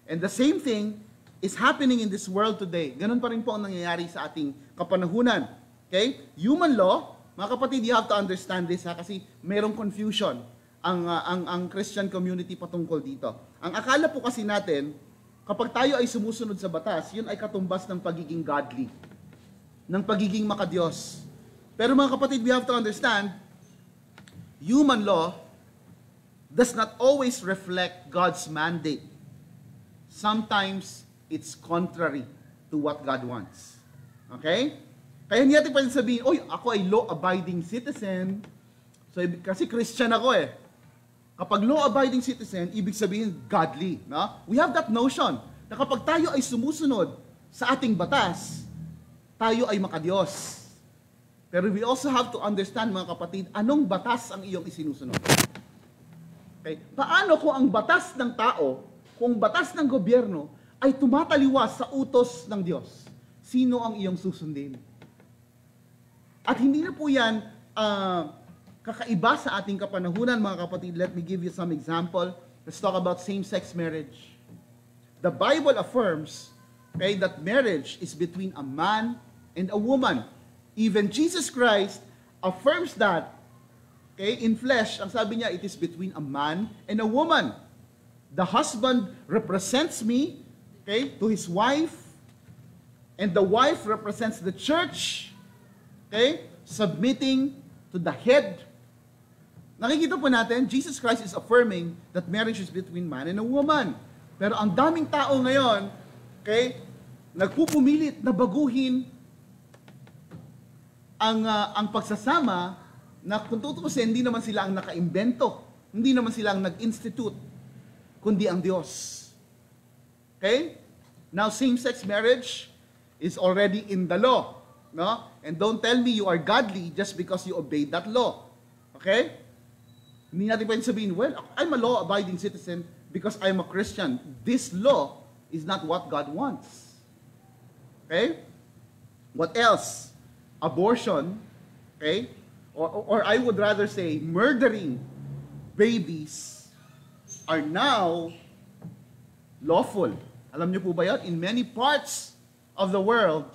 And the same thing is happening in this world today. Ganun pa rin po ang nangyayari sa ating kapanahunan. Okay? Human law, mga kapatid, you have to understand this, ha? Kasi merong confusion ang Christian community patungkol dito. Ang akala po kasi natin, kapag tayo ay sumusunod sa batas, yun ay katumbas ng pagiging godly, ng pagiging makadiyos. Pero mga kapatid, we have to understand, human law does not always reflect God's mandate. Sometimes, it's contrary to what God wants. Okay? Kaya hindi natin pwede sabihin, oy, ako ay law-abiding citizen. So, kasi Christian ako eh. Kapag law-abiding citizen, ibig sabihin godly. No? We have that notion na kapag tayo ay sumusunod sa ating batas, tayo ay makadiyos. Pero we also have to understand, mga kapatid, anong batas ang iyong isinusunod. Okay? Paano kung ang batas ng tao, kung batas ng gobyerno, ay tumataliwas sa utos ng Diyos? Sino ang iyong susundin? At hindi na po yan kakaiba sa ating kapanahunan, mga kapatid. Let me give you some example. Let's talk about same-sex marriage. The Bible affirms, okay, that marriage is between a man and a woman. Even Jesus Christ affirms that, okay, in flesh. Ang sabi niya, it is between a man and a woman. The husband represents me, okay, to his wife, and the wife represents the church, okay, submitting to the head. Nakikita po natin, Jesus Christ is affirming that marriage is between man and a woman. Pero ang daming tao ngayon, okay, nagpupumilit na baguhin ang pagsasama na kung tutuusin, hindi naman sila ang nakaimbento, hindi naman sila ang nag-institute, kundi ang Diyos. Okay? Now, same-sex marriage is already in the law. No? And don't tell me you are godly just because you obeyed that law. Okay? Hindi natin pwede sabihin, well, I'm a law-abiding citizen because I'm a Christian. This law is not what God wants. Okay? What else? Abortion, okay? Or I would rather say, murdering babies are now lawful. Alam niyo po ba yan? In many parts of the world,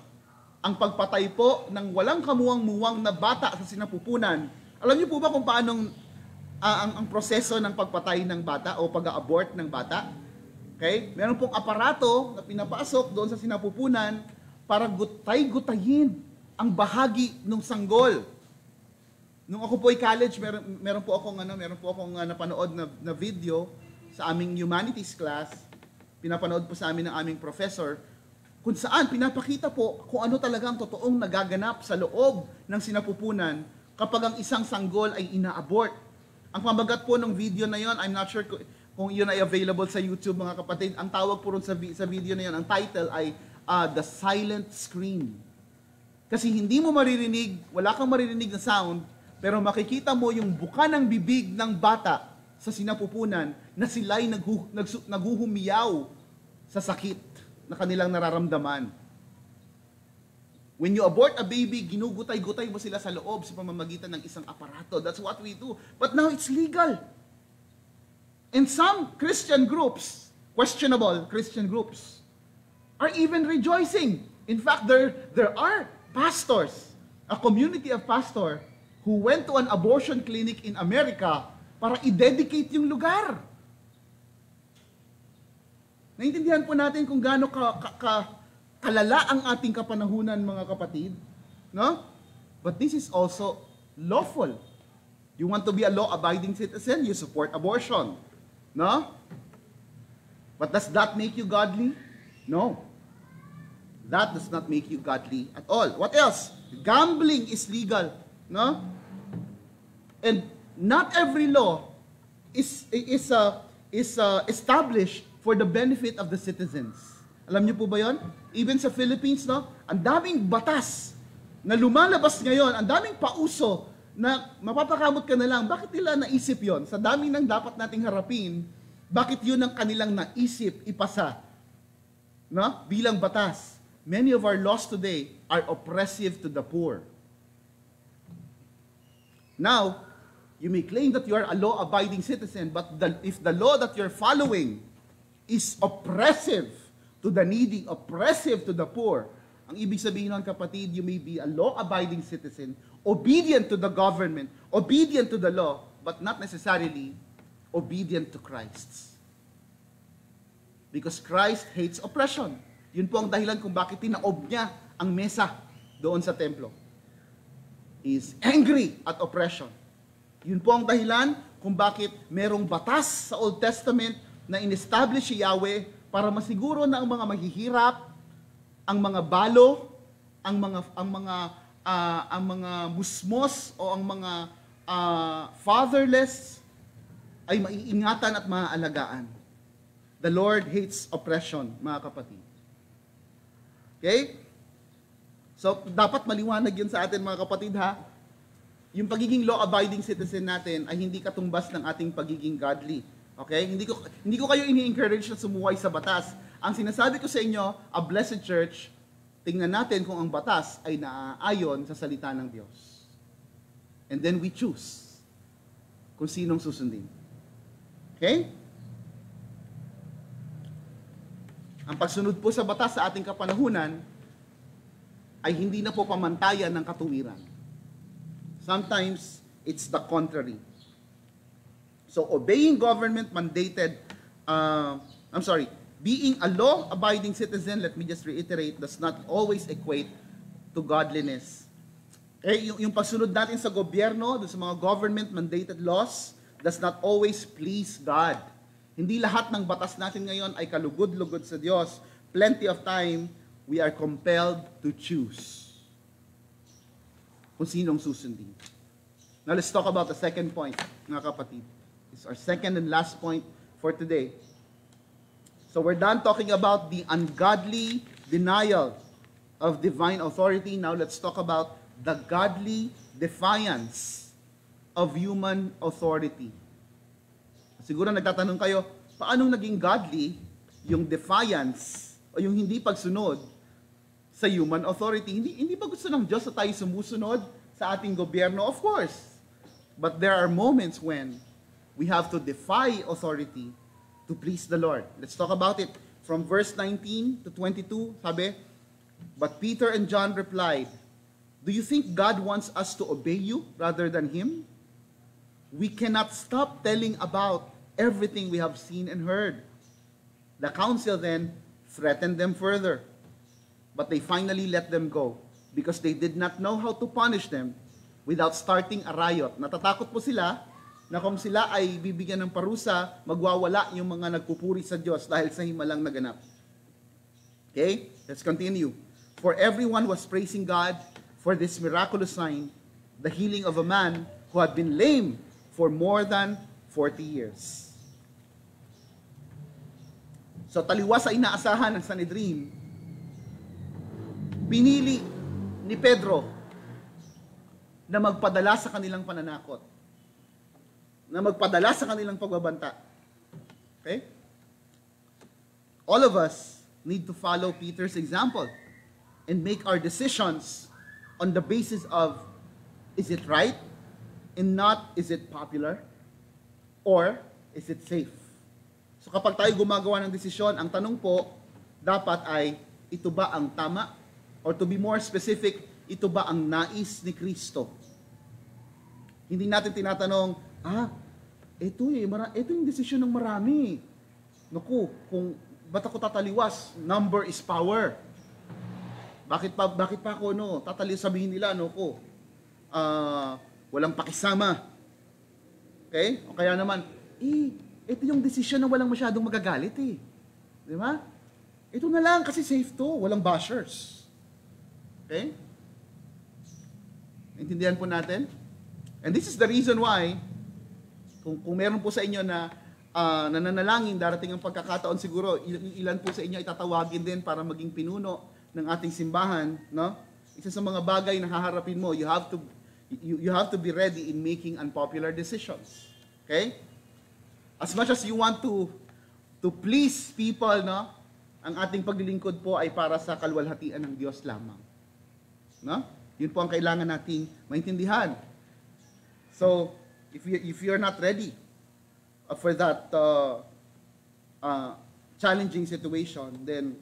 ang pagpatay po ng walang kamuwang-muwang na bata sa sinapupunan, alam niyo po ba kung paanong ang proseso ng pagpatay ng bata o pag-abort ng bata? Okay? Meron pong aparato na pinapasok doon sa sinapupunan para gutay-gutayin ang bahagi ng sanggol. Nung ako po ay college, meron po akong napanood na video sa aming humanities class, pinapanood po sa amin ng aming professor, kung saan pinapakita po kung ano talagang totoong nagaganap sa loob ng sinapupunan kapag ang isang sanggol ay ina-abort. Ang pamagat po ng video na yon, I'm not sure kung yun ay available sa YouTube, mga kapatid. Ang tawag po rin sa video na yon, ang title ay The Silent Scream. Kasi hindi mo maririnig, wala kang maririnig na sound, pero makikita mo yung buka ng bibig ng bata sa sinapupunan na sila'y naghuhumiyaw sa sakit na kanilang nararamdaman. When you abort a baby, ginugutay-gutay mo sila sa loob sa pamamagitan ng isang aparato. That's what we do. But now it's legal. And some Christian groups, questionable Christian groups, are even rejoicing. In fact, there are pastors, a community of pastors who went to an abortion clinic in America para i-dedicate yung lugar. Naintindihan po natin kung gaano kalala ang ating kapanahunan, mga kapatid. No? But this is also lawful. You want to be a law-abiding citizen, you support abortion. No? But does that make you godly? No. That does not make you godly at all. What else? Gambling is legal. No? And not every law is established for the benefit of the citizens. Alam niyo po ba yon? Even sa Philippines, no? Ang daming batas na lumalabas ngayon, ang daming pauso na mapapakamot ka na lang. Bakit nila naisip yon? Sa dami ng dapat nating harapin, bakit yun ang kanilang naisip ipasa? No? Bilang batas. Many of our laws today are oppressive to the poor. Now, you may claim that you are a law-abiding citizen, but if the law that you're following is oppressive to the needy, oppressive to the poor, ang ibig sabihin nun, kapatid, you may be a law-abiding citizen, obedient to the government, obedient to the law, but not necessarily obedient to Christ. Because Christ hates oppression. Yun po ang dahilan kung bakit tinaob niya ang mesa doon sa templo. He is angry at oppression. Yun po ang dahilan kung bakit merong batas sa Old Testament na in-establish si Yahweh para masiguro na ang mga maghihirap, ang mga balo, ang mga musmos o ang mga fatherless ay maiingatan at maaalagaan. The Lord hates oppression, mga kapatid. Okay? So, dapat maliwanag yun sa atin, mga kapatid, ha? Yung pagiging law-abiding citizen natin ay hindi katumbas ng ating pagiging godly. Okay? Hindi ko kayo ini-encourage na sumuway sa batas. Ang sinasabi ko sa inyo, a blessed church, tingnan natin kung ang batas ay naaayon sa salita ng Diyos. And then we choose kung sinong susundin. Okay? Ang pagsunod po sa batas sa ating kapanahunan ay hindi na po pamantayan ng katuwiran. Sometimes, it's the contrary. So, obeying government-mandated, being a law-abiding citizen, let me just reiterate, does not always equate to godliness. Yung pagsunod natin sa gobyerno, sa mga government-mandated laws, does not always please God. Hindi lahat ng batas natin ngayon ay kalugod-lugod sa Diyos. Plenty of time, we are compelled to choose kung sinong susundin. Now, let's talk about the second point, mga kapatid. It's our second and last point for today. So we're done talking about the ungodly denial of divine authority. Now let's talk about the godly defiance of human authority. Siguro nagtatanong kayo, paano naging godly yung defiance o yung hindi pagsunod sa human authority? Hindi ba gusto ng Diyos na tayo sumusunod sa ating gobyerno? Of course. But there are moments when we have to defy authority to please the Lord. Let's talk about it. From verse 19 to 22, sabi, but Peter and John replied, do you think God wants us to obey you rather than Him? We cannot stop telling about everything we have seen and heard. The council then threatened them further, but they finally let them go because they did not know how to punish them without starting a riot. Natatakot po sila na kung sila ay bibigyan ng parusa, magwawala yung mga nagpupuri sa Diyos dahil sa himalang naganap. Okay? Let's continue. For everyone was praising God for this miraculous sign, the healing of a man who had been lame for more than 40 years. So taliwas sa inaasahan ng Sanhedrin, pinili ni Pedro na magpadala sa kanilang pananakot, na magpadala sa kanilang pagbabanta. Okay? All of us need to follow Peter's example and make our decisions on the basis of, is it right? And not, is it popular? Or, is it safe? So kapag tayo gumagawa ng desisyon, ang tanong po, dapat ay, ito ba ang tama? Or to be more specific, ito ba ang nais ni Kristo? Hindi natin tinatanong, ito yung desisyon ng marami. Naku, kung ba't ako tataliwas? Number is power. Bakit pa ako, sabihin nila, walang pakisama. Okay? O kaya naman, ito yung desisyon na walang masyadong magagalit eh. Di ba? Ito na lang kasi safe to, walang bashers. Okay? Intindihan po natin? And this is the reason why, kung meron po sa inyo na nananalangin, darating ang pagkakataon siguro, ilan po sa inyo itatawagin din para maging pinuno ng ating simbahan, no? Isa sa mga bagay na haharapin mo, you have to be ready in making unpopular decisions. Okay? As much as you want to please people, no? Ang ating paglilingkod po ay para sa kalwalhatian ng Diyos lamang. No? Yun po ang kailangan nating maintindihan. So, if you're not ready for that challenging situation, then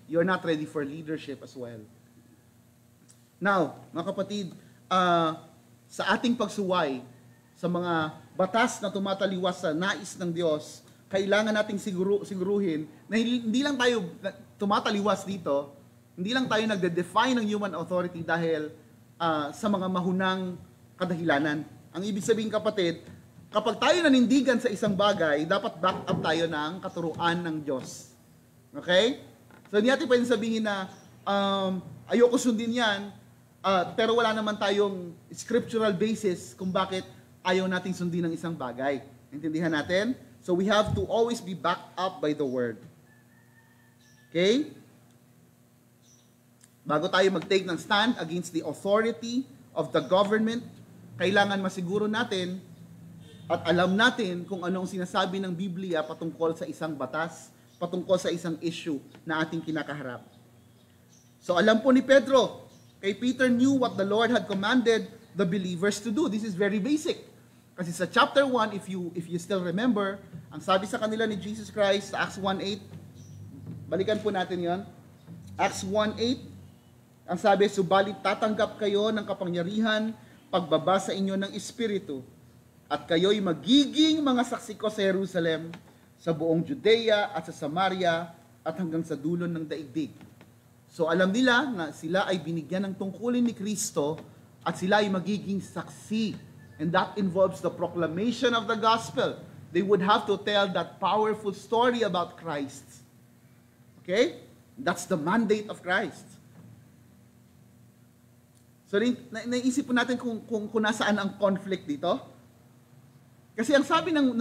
you're not ready for leadership as well. Now, mga kapatid, sa ating pagsuway sa mga batas na tumataliwas sa nais ng Diyos, kailangan nating siguruhin na hindi lang tayo tumataliwas dito, hindi lang tayo nagde-define ng human authority dahil sa mga mahunang kadahilanan. Ang ibig sabihin, kapatid, kapag tayo nanindigan sa isang bagay, dapat back up tayo ng katuruan ng Diyos. Okay? So, hindi natin pwedeng sabihin na ayoko sundin yan, pero wala naman tayong scriptural basis kung bakit ayaw nating sundin ng isang bagay. Intindihan natin? So, we have to always be backed up by the Word. Okay? Bago tayo mag-take ng stand against the authority of the government, kailangan masiguro natin at alam natin kung anong sinasabi ng Biblia patungkol sa isang batas, patungkol sa isang issue na ating kinakaharap. So alam po ni Pedro, kay Peter knew what the Lord had commanded the believers to do. This is very basic. Kasi sa chapter 1, if you still remember, ang sabi sa kanila ni Jesus Christ sa Acts 1:8, balikan po natin yon. Acts 1:8, ang sabi, subalit tatanggap kayo ng kapangyarihan pagbaba sa inyo ng Espiritu, at kayo'y magiging mga saksi ko sa Jerusalem, sa buong Judea at sa Samaria, at hanggang sa dulo ng daigdig. So alam nila na sila ay binigyan ng tungkulin ni Kristo, at sila ay magiging saksi. And that involves the proclamation of the gospel. They would have to tell that powerful story about Christ. Okay? That's the mandate of Christ. So, naisip po natin kung nasaan ang conflict dito. Kasi ang sabi ng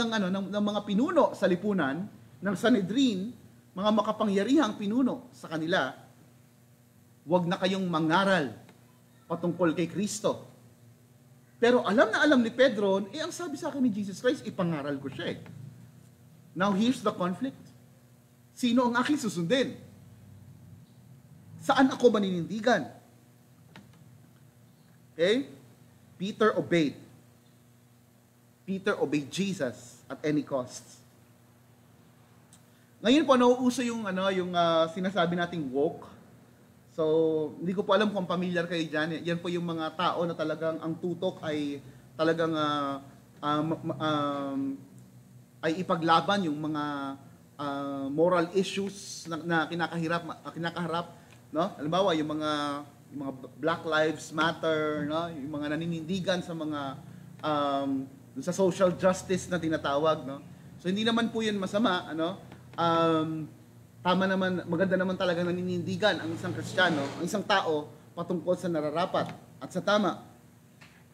mga pinuno sa lipunan, ng Sanhedrin, mga makapangyarihang pinuno sa kanila, huwag na kayong mangaral patungkol kay Kristo. Pero alam ni Pedro, ang sabi sa akin ni Jesus Christ, ipangaral ko siya eh. Now, here's the conflict. Sino ang aking susundin? Saan ako maninindigan? Okay? Peter obeyed. Peter obeyed Jesus at any cost. Ngayon po nauuso yung sinasabi nating woke. So, hindi ko po alam kung familiar kayo diyan. Yan po yung mga tao na talagang ang tutok ay talagang ay ipaglaban yung mga moral issues na kinakaharap, no? Halimbawa, yung mga Black Lives Matter, no? Yung mga naninindigan sa mga Dun sa social justice na tinatawag, no? So hindi naman po 'yun masama, ano? Tama naman, maganda naman talaga naninindigan ang isang Kristiyano, ang isang tao patungkol sa nararapat at sa tama.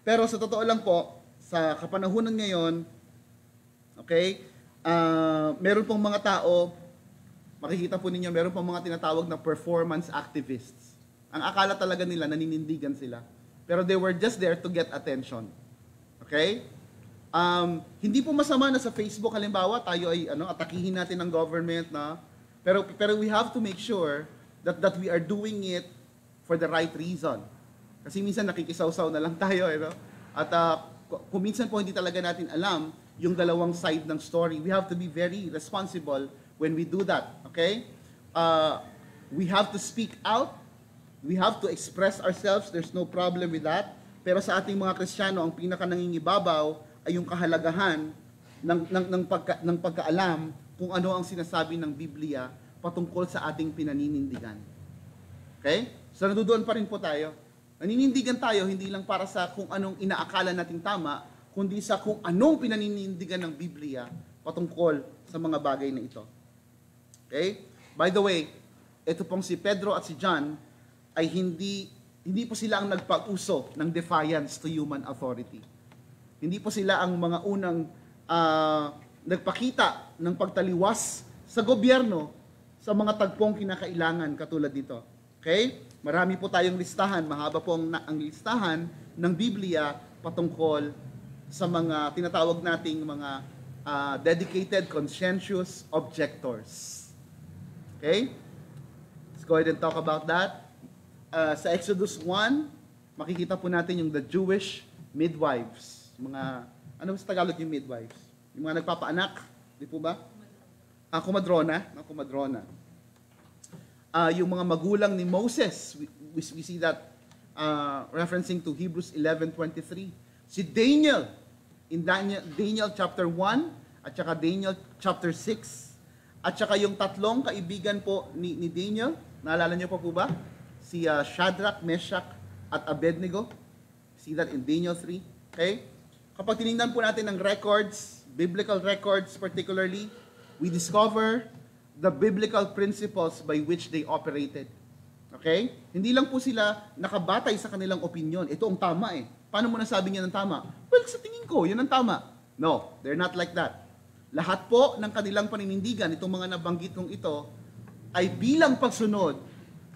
Pero sa totoo lang po, sa kapanahunan ngayon, okay, meron pong mga tao, makikita po ninyo, meron pong mga tinatawag na performance activists. Ang akala talaga nila, naninindigan sila. Pero they were just there to get attention. Okay? Hindi po masama na sa Facebook, halimbawa, tayo ay atakihin natin ang government, na pero we have to make sure that we are doing it for the right reason. Kasi minsan nakikisaw-saw na lang tayo, At kung minsan po hindi talaga natin alam yung dalawang side ng story, we have to be very responsible when we do that. Okay? We have to speak out. We have to express ourselves. There's no problem with that. Pero sa ating mga Kristiyano, ang pinaka-nangingibabaw ay yung kahalagahan ng pagkaalam kung ano ang sinasabi ng Biblia patungkol sa ating pinaninindigan. Okay? So nandoon pa rin po tayo. Naninindigan tayo hindi lang para sa kung anong inaakala nating tama, kundi sa kung anong pinaninindigan ng Biblia patungkol sa mga bagay na ito. Okay? By the way, ito pong si Pedro at si John ay hindi po sila ang nagpauso ng defiance to human authority. Hindi po sila ang mga unang nagpakita ng pagtaliwas sa gobyerno sa mga tagpong kinakailangan katulad dito. Okay? Marami po tayong listahan, mahaba po ang listahan ng Biblia patungkol sa mga tinatawag nating mga dedicated, conscientious objectors. Okay? Let's go ahead and talk about that. Sa Exodus 1, makikita po natin yung the Jewish midwives. Ano sa Tagalog yung midwives? Yung mga nagpapaanak, di po ba? Kumadrona. Yung mga magulang ni Moses, we see that referencing to Hebrews 11:23. Si Daniel, in Daniel chapter 1, at saka Daniel chapter 6, at saka yung tatlong kaibigan po ni Daniel, naalala niyo po ba? Si Shadrach, Meshach, at Abednego. See that in Daniel 3. Okay? Kapag tinignan po natin ng records, biblical records particularly, we discover the biblical principles by which they operated. Okay? Hindi lang po sila nakabatay sa kanilang opinion. Ito ang tama eh. Paano mo nasabi niya ng tama? Well, sa tingin ko, yun ang tama. No, they're not like that. Lahat po ng kanilang paninindigan, itong mga nabanggit kong ito, ay bilang pagsunod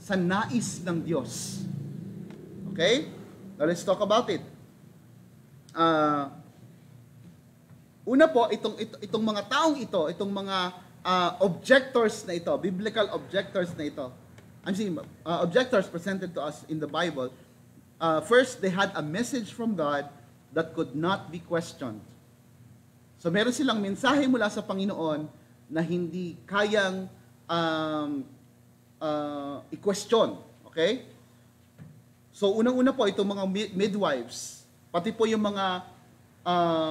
sa nais ng Diyos. Okay? Now let's talk about it. Una po, itong mga taong ito, itong mga objectors na ito, biblical objectors na ito, objectors presented to us in the Bible, first, they had a message from God that could not be questioned. So meron silang mensahe mula sa Panginoon na hindi kayang i-question. Okay? So unang-una po, itong mga midwives, pati po yung mga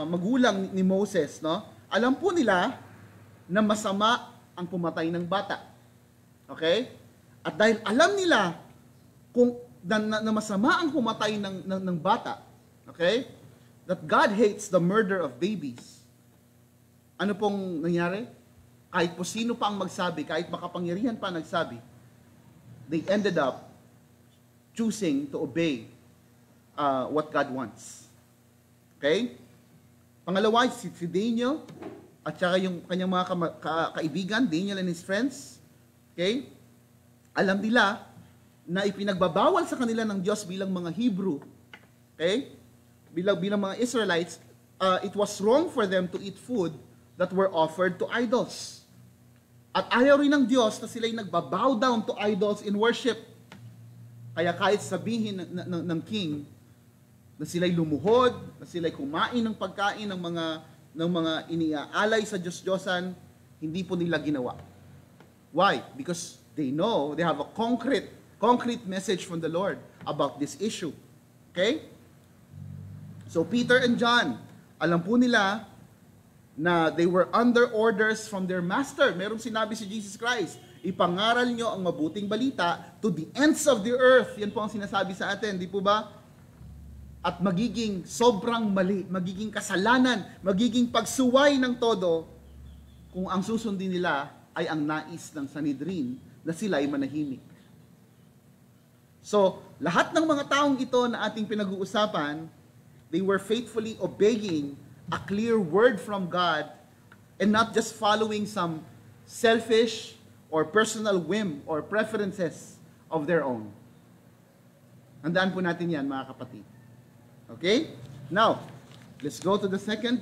magulang ni Moses, no? Alam po nila na masama ang pumatay ng bata. Okay? At dahil alam nila kung na masama ang pumatay ng bata, okay? That God hates the murder of babies. Ano pong nangyari? Kahit po sino pa ang magsabi, kahit makapangyarihan pa nagsabi, they ended up choosing to obey what God wants. Okay? Pangalawa, si Daniel at saka yung kanyang mga kaibigan, Daniel and his friends. Okay? Alam nila na ipinagbabawal sa kanila ng Diyos bilang mga Hebrew. Okay? Bilang mga Israelites, it was wrong for them to eat food that were offered to idols. At ayaw rin ng Diyos na sila'y nagbabow down to idols in worship. Kaya kahit sabihin ng king na sila'y lumuhod, na sila'y kumain ng pagkain ng mga iniaalay sa Diyos-Diyosan, hindi po nila ginawa. Why? Because they know, they have a concrete message from the Lord about this issue. Okay? So Peter and John, alam po nila na they were under orders from their master. Merong sinabi si Jesus Christ, ipangaral nyo ang mabuting balita to the ends of the earth. Yan po ang sinasabi sa atin, di po ba? at magiging sobrang mali, magiging kasalanan, magiging pagsuway ng todo kung ang susundin nila ay ang nais ng Sanhedrin na sila ay manahimik. So, lahat ng mga taong ito na ating pinag-uusapan, they were faithfully obeying a clear word from God and not just following some selfish or personal whim or preferences of their own. Handaan po natin yan, mga kapatid. Okay? Now, let's go to the second.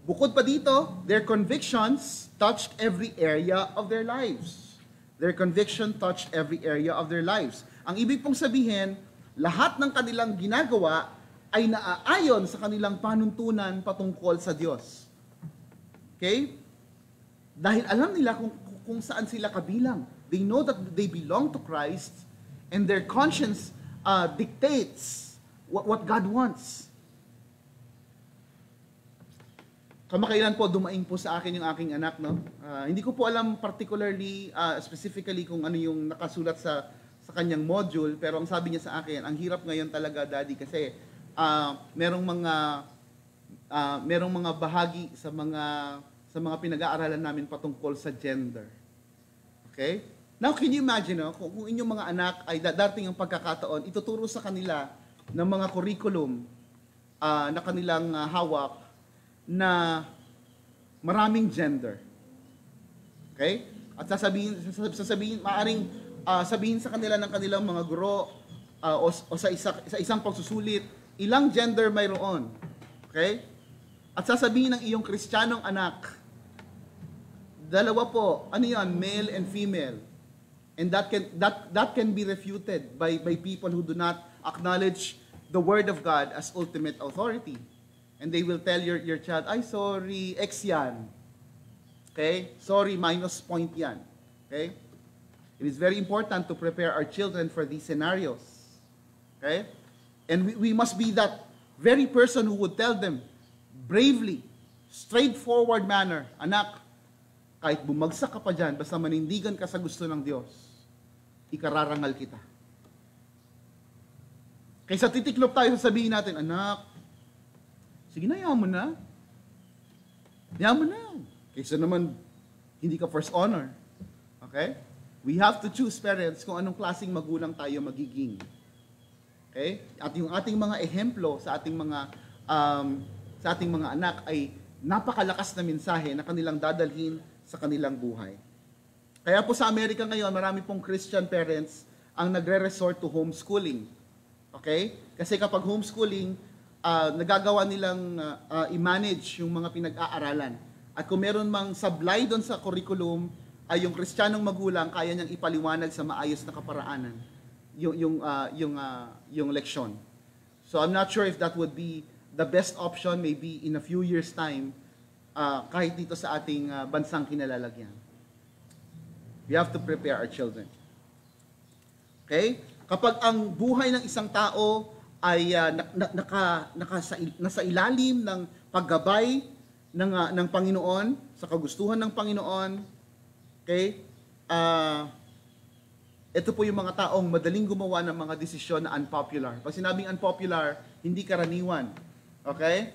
Bukod pa dito, their convictions touched every area of their lives. Their conviction touched every area of their lives. Ang ibig pong sabihin, lahat ng kanilang ginagawa ay naaayon sa kanilang panuntunan patungkol sa Diyos. Okay? Dahil alam nila kung saan sila kabilang. They know that they belong to Christ and their conscience dictates what God wants. Kamakailan po dumaing po sa akin yung aking anak, no? Hindi ko po alam particularly, specifically kung ano yung nakasulat sa kanyang module, pero ang sabi niya sa akin, ang hirap ngayon talaga, Daddy, kasi merong mga bahagi sa mga pinag-aaralan namin patungkol sa gender. Okay? Now, can you imagine, no? Kung inyong mga anak ay darating ang pagkakataon, ituturo sa kanila ng mga curriculum na kanilang hawak na maraming gender. Okay? At sasabihin maaring sabihin sa kanila ng kanilang mga guro o sa isang pagsusulit, ilang gender mayroon. Okay? At sasabihin ng iyong Kristiyanong anak, dalawa po, ano yan, male and female. And that can be refuted by people who do not acknowledge the word of God as ultimate authority. And they will tell your child, ay sorry, X yan. Okay? Sorry, minus point yan. Okay? It is very important to prepare our children for these scenarios. Okay? And we must be that very person who would tell them bravely, straightforward manner, anak, kahit bumagsak ka pa dyan, basta manindigan ka sa gusto ng Diyos, ikararangal kita. Kaysa titiklop tayo, sabihin natin, anak, sige na, yaman na. Yaman na. Kaysa naman, hindi ka first honor. Okay? We have to choose, parents, kung anong klaseng magulang tayo magiging. Okay? At yung ating mga ehemplo sa ating mga anak ay napakalakas na mensahe na kanilang dadalhin sa kanilang buhay. Kaya po sa Amerika ngayon, marami pong Christian parents ang nagre-resort to homeschooling. Okay? Kasi kapag homeschooling, nagagawa nilang i-manage yung mga pinag-aaralan. At kung meron mang sablay doon sa curriculum, ay yung Kristiyanong magulang kaya niyang ipaliwanag sa maayos na kaparaanan yung leksyon. So I'm not sure if that would be the best option maybe in a few years time kahit dito sa ating bansang kinalalagyan. We have to prepare our children. Okay? Kapag ang buhay ng isang tao ay nasa ilalim ng paggabay ng Panginoon, sa kagustuhan ng Panginoon, okay? Ito po yung mga taong madaling gumawa ng mga desisyon na unpopular. Pag sinabing unpopular, hindi karaniwan. Okay?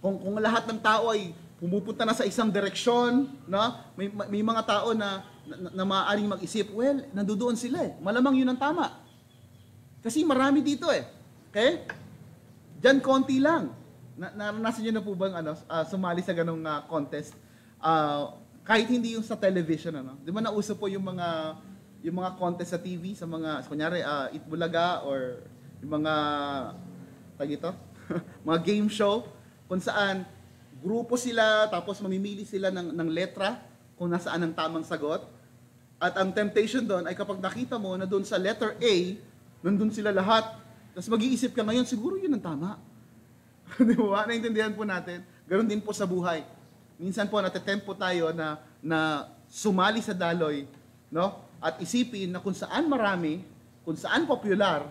Kung lahat ng tao ay pumupunta na sa isang direksyon, no? May mga tao na maaaring mag-isip, well, nandoon sila eh. Malamang yun ang tama. Kasi marami dito eh. Okay? Diyan konti lang. Naranasan nyo na po bang sumali sa ganong contest? Kahit hindi yung sa television, di ba nauso po yung mga contest sa TV, sa mga, kunyari, Itbulaga or yung mga, mga game show, kung saan grupo sila, tapos mamimili sila ng letra kung nasaan ang tamang sagot. At ang temptation doon ay kapag nakita mo na doon sa letter A, nandun sila lahat, tapos mag-iisip ka ngayon, siguro yun ang tama. Di ba? Naintindihan po natin. Ganon din po sa buhay. Minsan po natatempo tayo na sumali sa daloy, no? At isipin na kung saan marami, kung saan popular,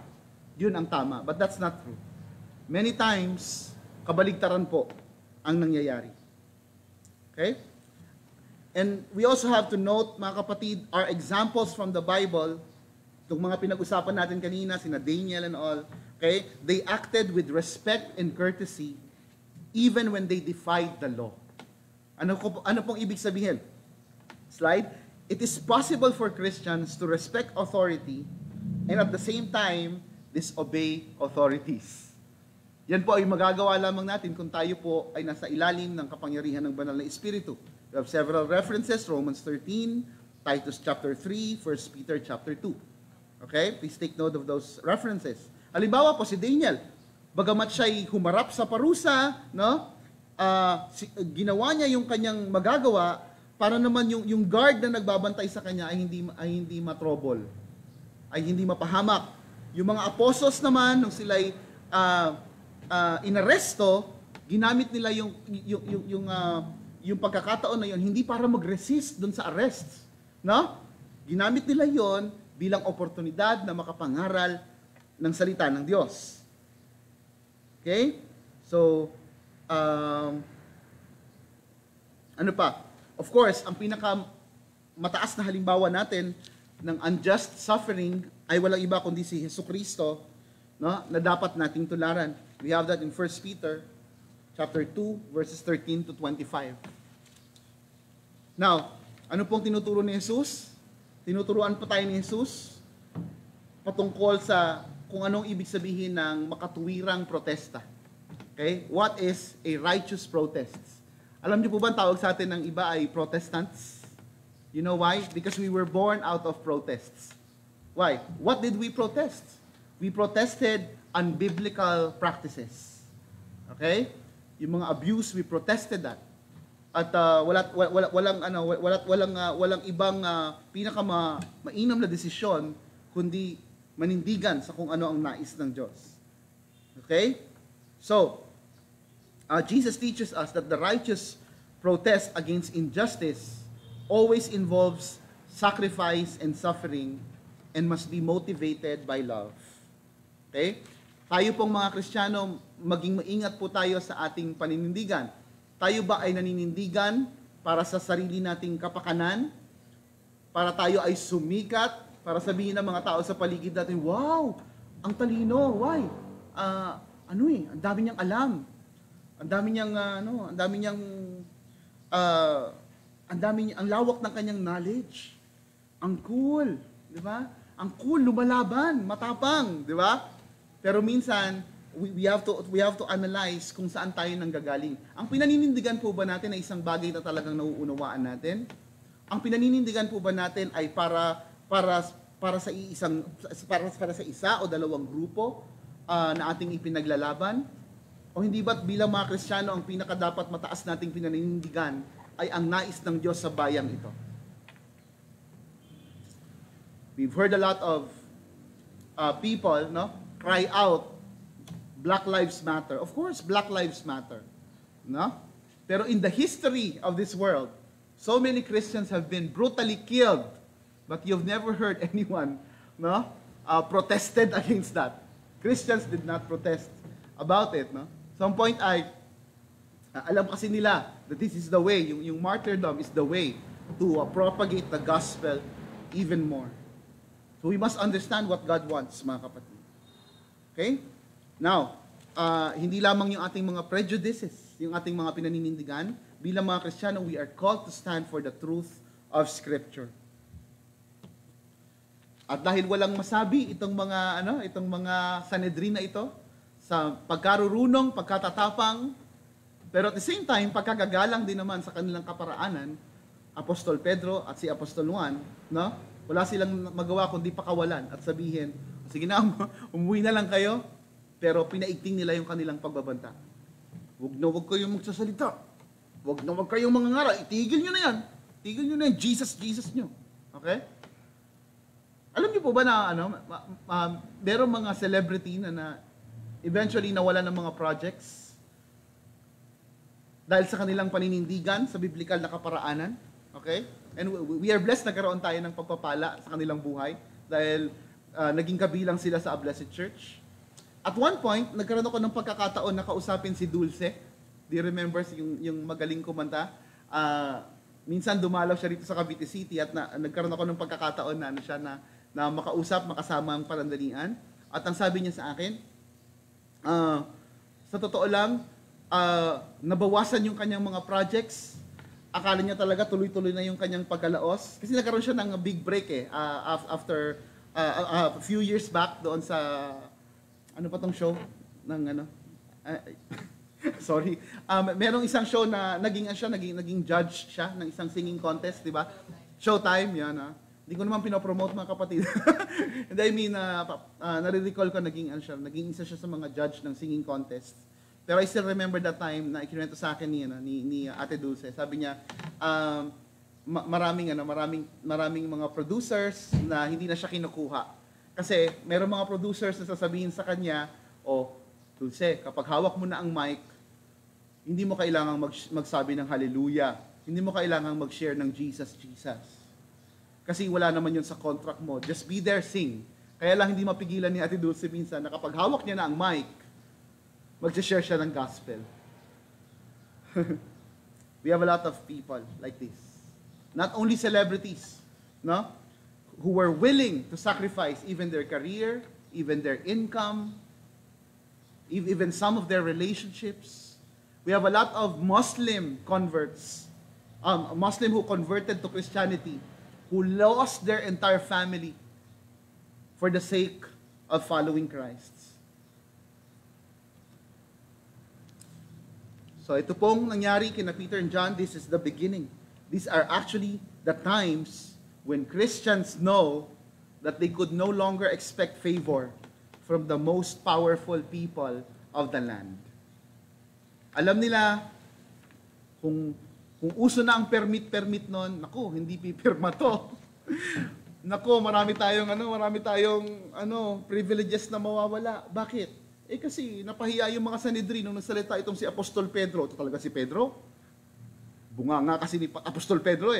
yun ang tama. But that's not true. Many times, kabaligtaran po ang nangyayari. Okay? And we also have to note, mga kapatid, our examples from the Bible, itong mga pinag-usapan natin kanina, sina Daniel and all, Okay? They acted with respect and courtesy even when they defied the law. Ano pong ibig sabihin? Slide. It is possible for Christians to respect authority and at the same time, disobey authorities. Yan po ay magagawa lamang natin kung tayo po ay nasa ilalim ng kapangyarihan ng banal na Espiritu. We have several references, Romans 13, Titus chapter 3, 1 Peter chapter 2. Okay? Please take note of those references. Halimbawa po si Daniel, bagamat siya'y humarap sa parusa, no? Ginawa niya yung kanyang magagawa para naman yung guard na nagbabantay sa kanya ay hindi matrobol, ay hindi mapahamak. Yung mga apostles naman, nung sila'y inaresto, ginamit nila yung pagkakataon na yun, hindi para mag-resist dun sa arrest. No? Ginamit nila yon bilang oportunidad na makapangaral ng salita ng Diyos. Okay? So, ano pa? Of course, ang pinaka mataas na halimbawa natin ng unjust suffering ay walang iba kundi si Jesucristo, no, na dapat nating tularan. We have that in 1 Peter chapter 2 verses 13 to 25. Now, ano pong tinuturo ni Jesus? Tinuturuan pa tayo ni Jesus patungkol sa kung anong ibig sabihin ng makatuwirang protesta. Okay? What is a righteous protest? Alam niyo po ba ang tawag sa atin ng iba ay Protestants? You know why? Because we were born out of protests. Why? What did we protest? We protested unbiblical practices. Okay? Yung mga abuse, we protested that. At walang ibang mainam na desisyon kundi manindigan sa kung ano ang nais ng Diyos. Okay? So, Jesus teaches us that the righteous protest against injustice always involves sacrifice and suffering and must be motivated by love. Okay? Tayo pong mga Kristiyano, maging maingat po tayo sa ating paninindigan. Tayo ba ay naninindigan para sa sarili nating kapakanan? Para tayo ay sumikat? Para sabihin ng mga tao sa paligid natin, wow, ang talino, why? Ang dami niyang alam. Ang lawak ng kanyang knowledge. Ang cool, di ba? Ang cool, lumalaban, matapang, di ba? Pero minsan, we have to analyze kung saan tayo nanggagaling. Ang pinaninindigan po ba natin ay isang bagay na talagang nauunawaan natin? Ang pinaninindigan po ba natin ay para sa isa o dalawang grupo na ating ipinaglalaban? O hindi ba't bilang mga Kristiyano ang pinakadapat mataas nating pinaninindigan ay ang nais ng Diyos sa bayang ito? We've heard a lot of people, no, cry out, Black Lives Matter. Of course, Black Lives Matter. No? Pero in the history of this world, so many Christians have been brutally killed, but you've never heard anyone, no, protested against that. Christians did not protest about it. No? Some point alam kasi nila that this is the way, yung martyrdom is the way to propagate the gospel even more. So we must understand what God wants, mga kapatid. Okay? Now, hindi lamang yung ating mga prejudices, yung ating mga pinaninindigan, bilang mga Kristiyano, we are called to stand for the truth of Scripture. At dahil walang masabi itong mga Sanhedrin na ito, sa pagkarurunong, pagkatatapang, pero at the same time, pagkagagalang din naman sa kanilang kaparaanan, Apostol Pedro at si Apostol Juan, no? Wala silang magawa kundi pakawalan at sabihin, sige na, umuwi na lang kayo, pero pinaigting nila yung kanilang pagbabanta. Huwag kayong magsasalita. Huwag kayong mangangara. Itigil nyo na yan. Itigil nyo na yan. Jesus nyo. Okay? Alam niyo po ba na merong mga celebrity na eventually nawala ng mga projects dahil sa kanilang paninindigan sa biblical na kaparaanan. Okay? And we are blessed na karoon tayo ng pagpapala sa kanilang buhay dahil naging kabilang sila sa A Blessed Church. At one point, nagkaroon ako ng pagkakataon na kausapin si Dulce. Do you remember yung magaling kumanta? Minsan dumalaw siya rito sa Cavite City at nagkaroon ako ng pagkakataon na makausap, makasama ang panandalian. At ang sabi niya sa akin, Sa totoo lang, nabawasan yung kanyang mga projects. Akala niya talaga tuloy-tuloy na yung kanyang pagkalaos. Kasi nagkaroon siya ng big break after a few years back doon sa, ano pa tong show? Sorry. Merong isang show na naging judge siya ng isang singing contest, di ba? Showtime, yan Hindi ko naman pinopromote mga kapatid. And I mean, nare-recall ko naging isa siya sa mga judge ng singing contest. Pero I still remember that time na ikinuwento sa akin ni Ate Dulce. Sabi niya, maraming mga producers na hindi na siya kinukuha. Kasi meron mga producers na sasabihin sa kanya, Dulce, kapag hawak mo na ang mic, hindi mo kailangang magsabi ng hallelujah. Hindi mo kailangang mag-share ng Jesus, Jesus. Kasi wala naman yun sa contract mo. Just be there, sing. Kaya lang hindi mapigilan ni Ate Dulce minsan na kapag hawak niya na ang mic, mag-share siya ng gospel. We have a lot of people like this. Not only celebrities, no? Who were willing to sacrifice even their career, even their income, even some of their relationships. We have a lot of Muslim converts, Muslim who converted to Christianity, who lost their entire family for the sake of following Christ. So ito pong nangyari kina Peter and John, this is the beginning. These are actually the times when Christians know that they could no longer expect favor from the most powerful people of the land. Alam nila, kung uso na ang permit noon, naku, hindi pipirma to. Naku, marami tayong privileges na mawawala. Bakit? Kasi napahiya yung mga Sanhedrin nung nagsalita itong si Apostol Pedro. Ito talaga si Pedro? Bunga nga kasi ni Apostol Pedro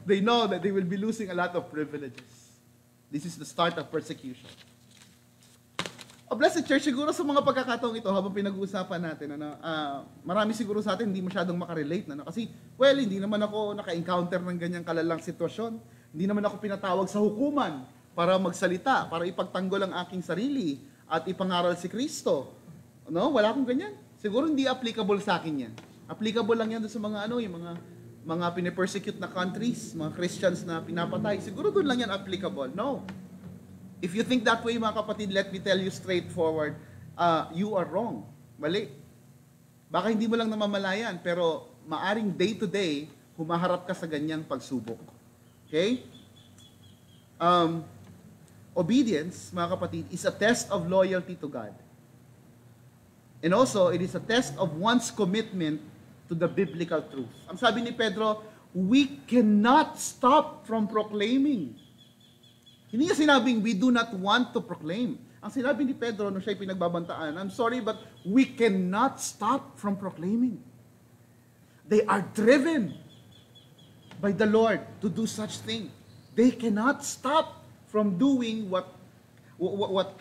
They know that they will be losing a lot of privileges. This is the start of persecution. Blessed Church, siguro sa mga pagkakataong ito, habang pinag-uusapan natin, marami siguro sa atin hindi masyadong makarelate. Kasi, hindi naman ako naka-encounter ng ganyang kalalang sitwasyon. Hindi naman ako pinatawag sa hukuman para magsalita, para ipagtanggol ang aking sarili at ipangaral si Kristo. No? Wala akong ganyan. Siguro hindi applicable sa akin yan. Applicable lang yan sa mga yung mga pinipersecute na countries, mga Christians na pinapatay. Siguro doon lang yan applicable. No. If you think that way, mga kapatid, let me tell you straightforward, you are wrong. Mali. Baka hindi mo lang namamalayan, pero maaring day to day, humaharap ka sa ganyang pagsubok. Okay? Obedience, mga kapatid, is a test of loyalty to God. And also, it is a test of one's commitment to the biblical truth. Ang sabi ni Pedro, we cannot stop from proclaiming. Hindi niya sinabing, we do not want to proclaim. Ang sinabi ni Pedro, nung siya'y pinagbabantaan, I'm sorry, but we cannot stop from proclaiming. They are driven by the Lord to do such thing. They cannot stop from doing what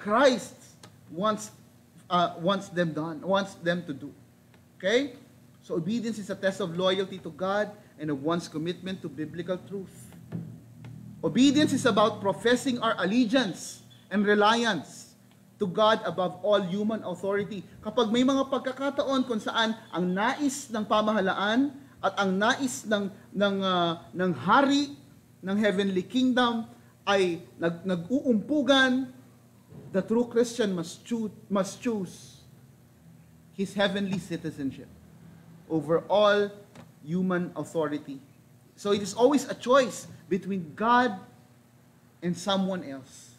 Christ wants them to do. Okay? So obedience is a test of loyalty to God and of one's commitment to biblical truth. Obedience is about professing our allegiance and reliance to God above all human authority. Kapag may mga pagkakataon kung saan ang nais ng pamahalaan at ang nais ng hari ng heavenly kingdom ay nag-uumpugan, the true Christian must choose his heavenly citizenship over all human authority. So it is always a choice between God and someone else.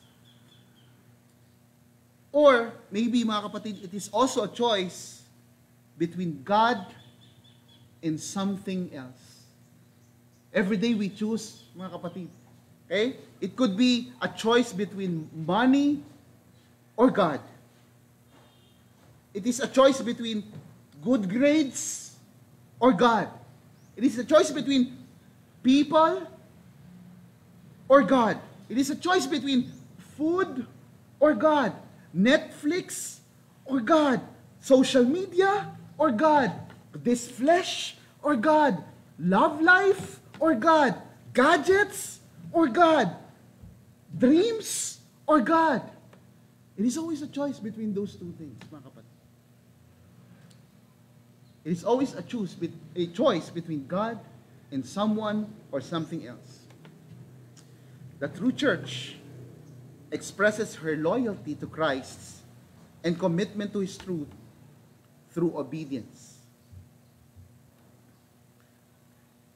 Or maybe, mga kapatid, it is also a choice between God and something else. Every day we choose, mga kapatid. Okay? It could be a choice between money or God. It is a choice between good grades or God. It is a choice between people or God. It is a choice between food or God. Netflix or God. Social media or God. This flesh or God. Love life or God. Gadgets or God? Dreams or God? It is always a choice between those two things, mga kapatid. It is always a choice between God and someone or something else. The true church expresses her loyalty to Christ and commitment to His truth through obedience.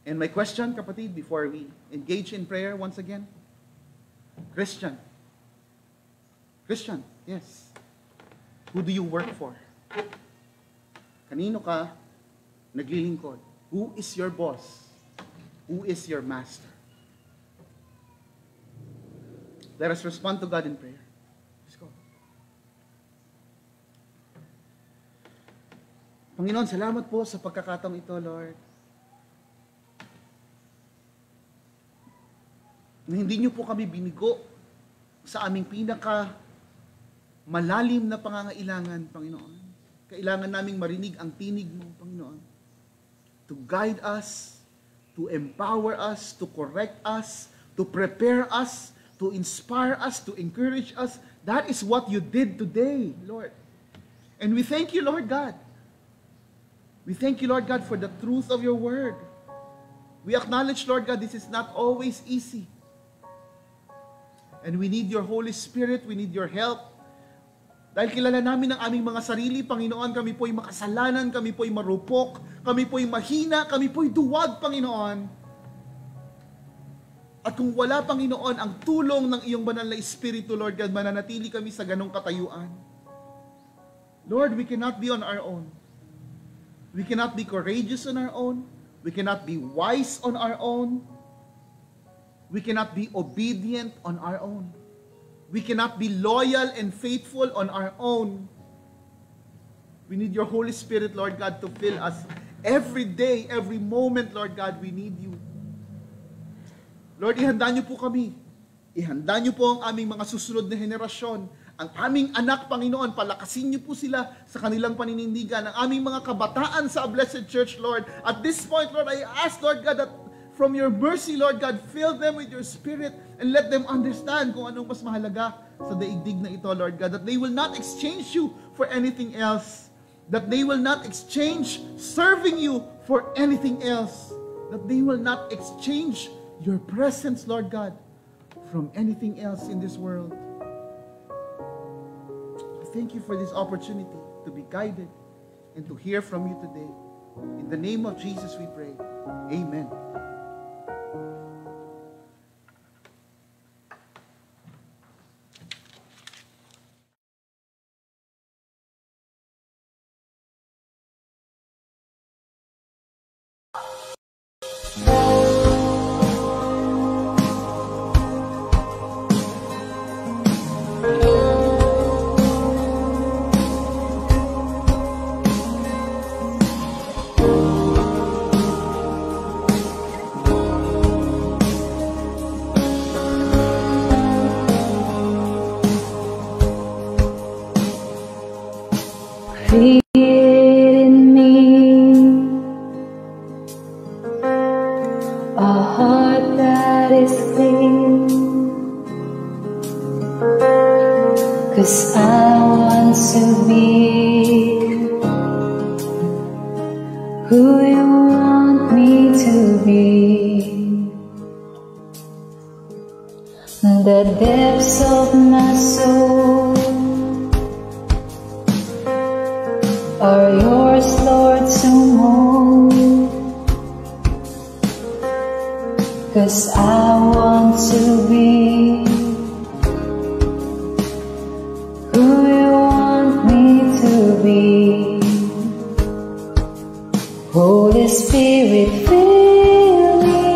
And my question, kapatid, before we engage in prayer once again, Christian, yes. Who do you work for? Kanino ka naglilingkod? Who is your boss? Who is your master? Let us respond to God in prayer. Let's go. Panginoon, salamat po sa pagkakataong ito, Lord. Na hindi niyo po kami binigo sa aming malalim na pangangailangan, Panginoon. Kailangan naming marinig ang tinig mo, Panginoon. To guide us, to empower us, to correct us, to prepare us, to inspire us, to encourage us. That is what you did today, Lord. And we thank you, Lord God. We thank you, Lord God, for the truth of your word. We acknowledge, Lord God, this is not always easy. And we need your Holy Spirit, we need your help. Dahil kilala namin ang aming mga sarili, Panginoon, kami po'y makasalanan, kami po'y marupok, kami po'y mahina, kami po'y duwag, Panginoon. At kung wala, Panginoon, ang tulong ng iyong banal na Espiritu, Lord God, mananatili kami sa ganong katayuan. Lord, we cannot be on our own. We cannot be courageous on our own. We cannot be wise on our own. We cannot be obedient on our own. We cannot be loyal and faithful on our own. We need your Holy Spirit, Lord God, to fill us every day, every moment, Lord God, we need you. Lord, ihanda niyo po kami. Ihanda niyo po ang aming mga susunod na henerasyon. Ang aming anak, Panginoon, palakasin niyo po sila sa kanilang paninindigan. Ang aming mga kabataan sa Blessed Church, Lord. At this point, Lord, I ask, Lord God, that from your mercy, Lord God, fill them with your Spirit and let them understand kung anong mas mahalaga sa daigdig na ito, Lord God. That they will not exchange you for anything else. That they will not exchange serving you for anything else. That they will not exchange your presence, Lord God, from anything else in this world. Thank you for this opportunity to be guided and to hear from you today. In the name of Jesus we pray. Amen. Create in me a heart that is clean, 'cause I want to be who you want me to be. The depths of my soul are yours, Lord, to mold, 'cause I want to be who you want me to be. Holy Spirit, fill me,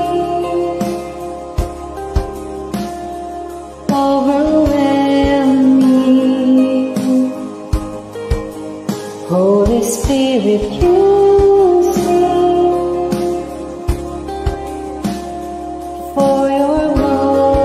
overwhelm me. Holy Spirit, use me for your glory.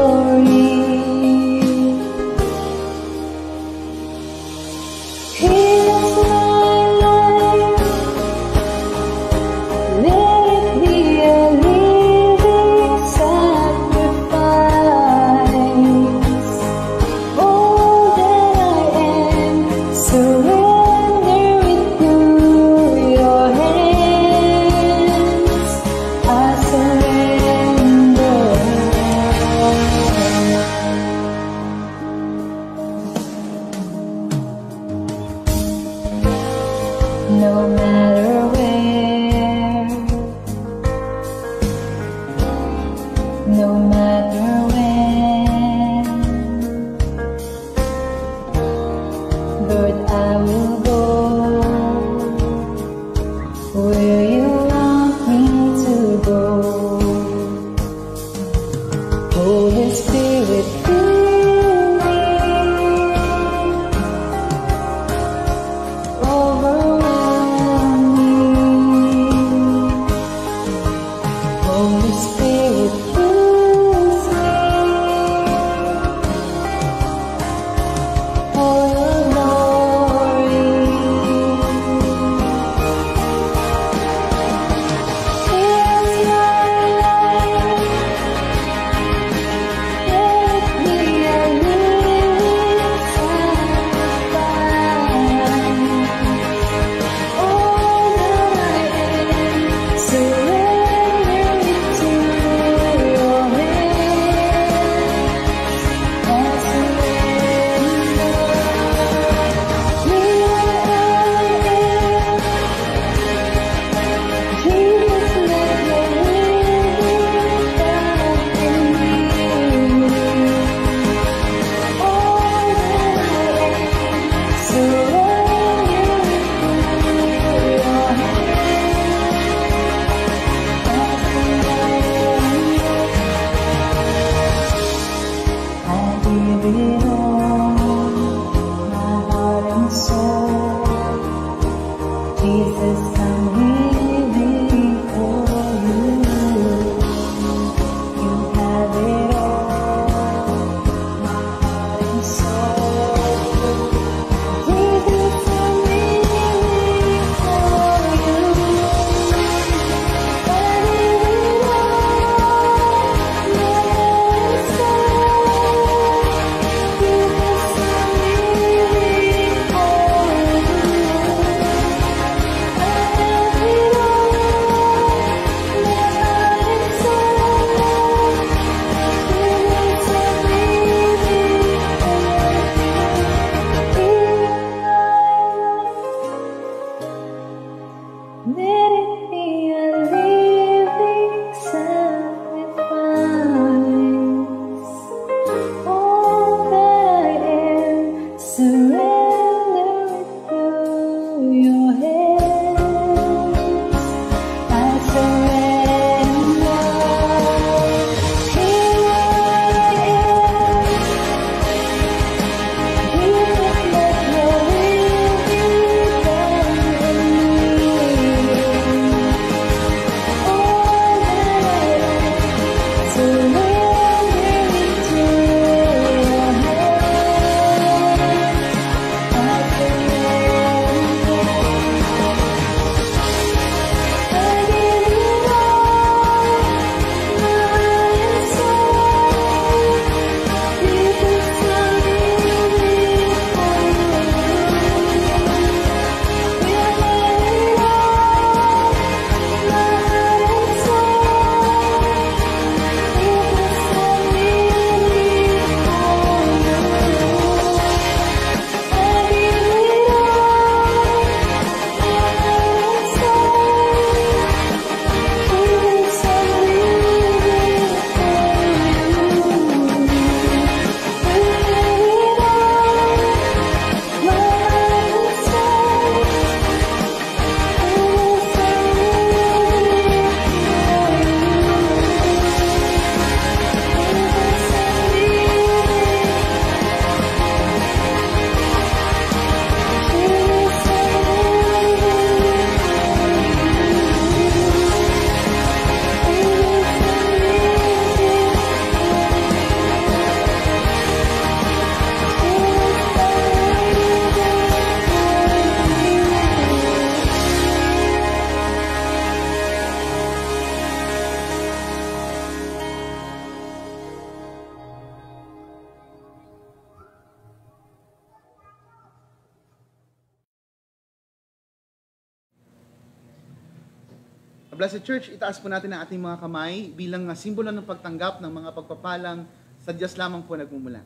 Blessed Church, itaas po natin ang ating mga kamay bilang simbolo ng pagtanggap ng mga pagpapalang sa Diyos lamang po nagmumula.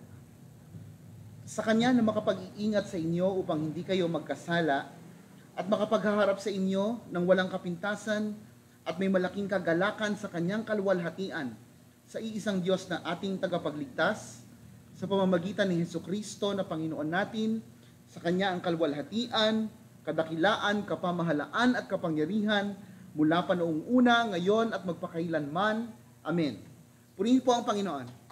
Sa Kanya na makapag-iingat sa inyo upang hindi kayo magkasala at makapaghaharap sa inyo ng walang kapintasan at may malaking kagalakan sa Kanyang kaluwalhatian sa iisang Diyos na ating tagapagligtas sa pamamagitan ni Hesukristo na Panginoon natin. Sa Kanya ang kaluwalhatian, kadakilaan, kapamahalaan at kapangyarihan mula pa noong una, ngayon at magpakailanman. Amen. Purihin po ang Panginoon.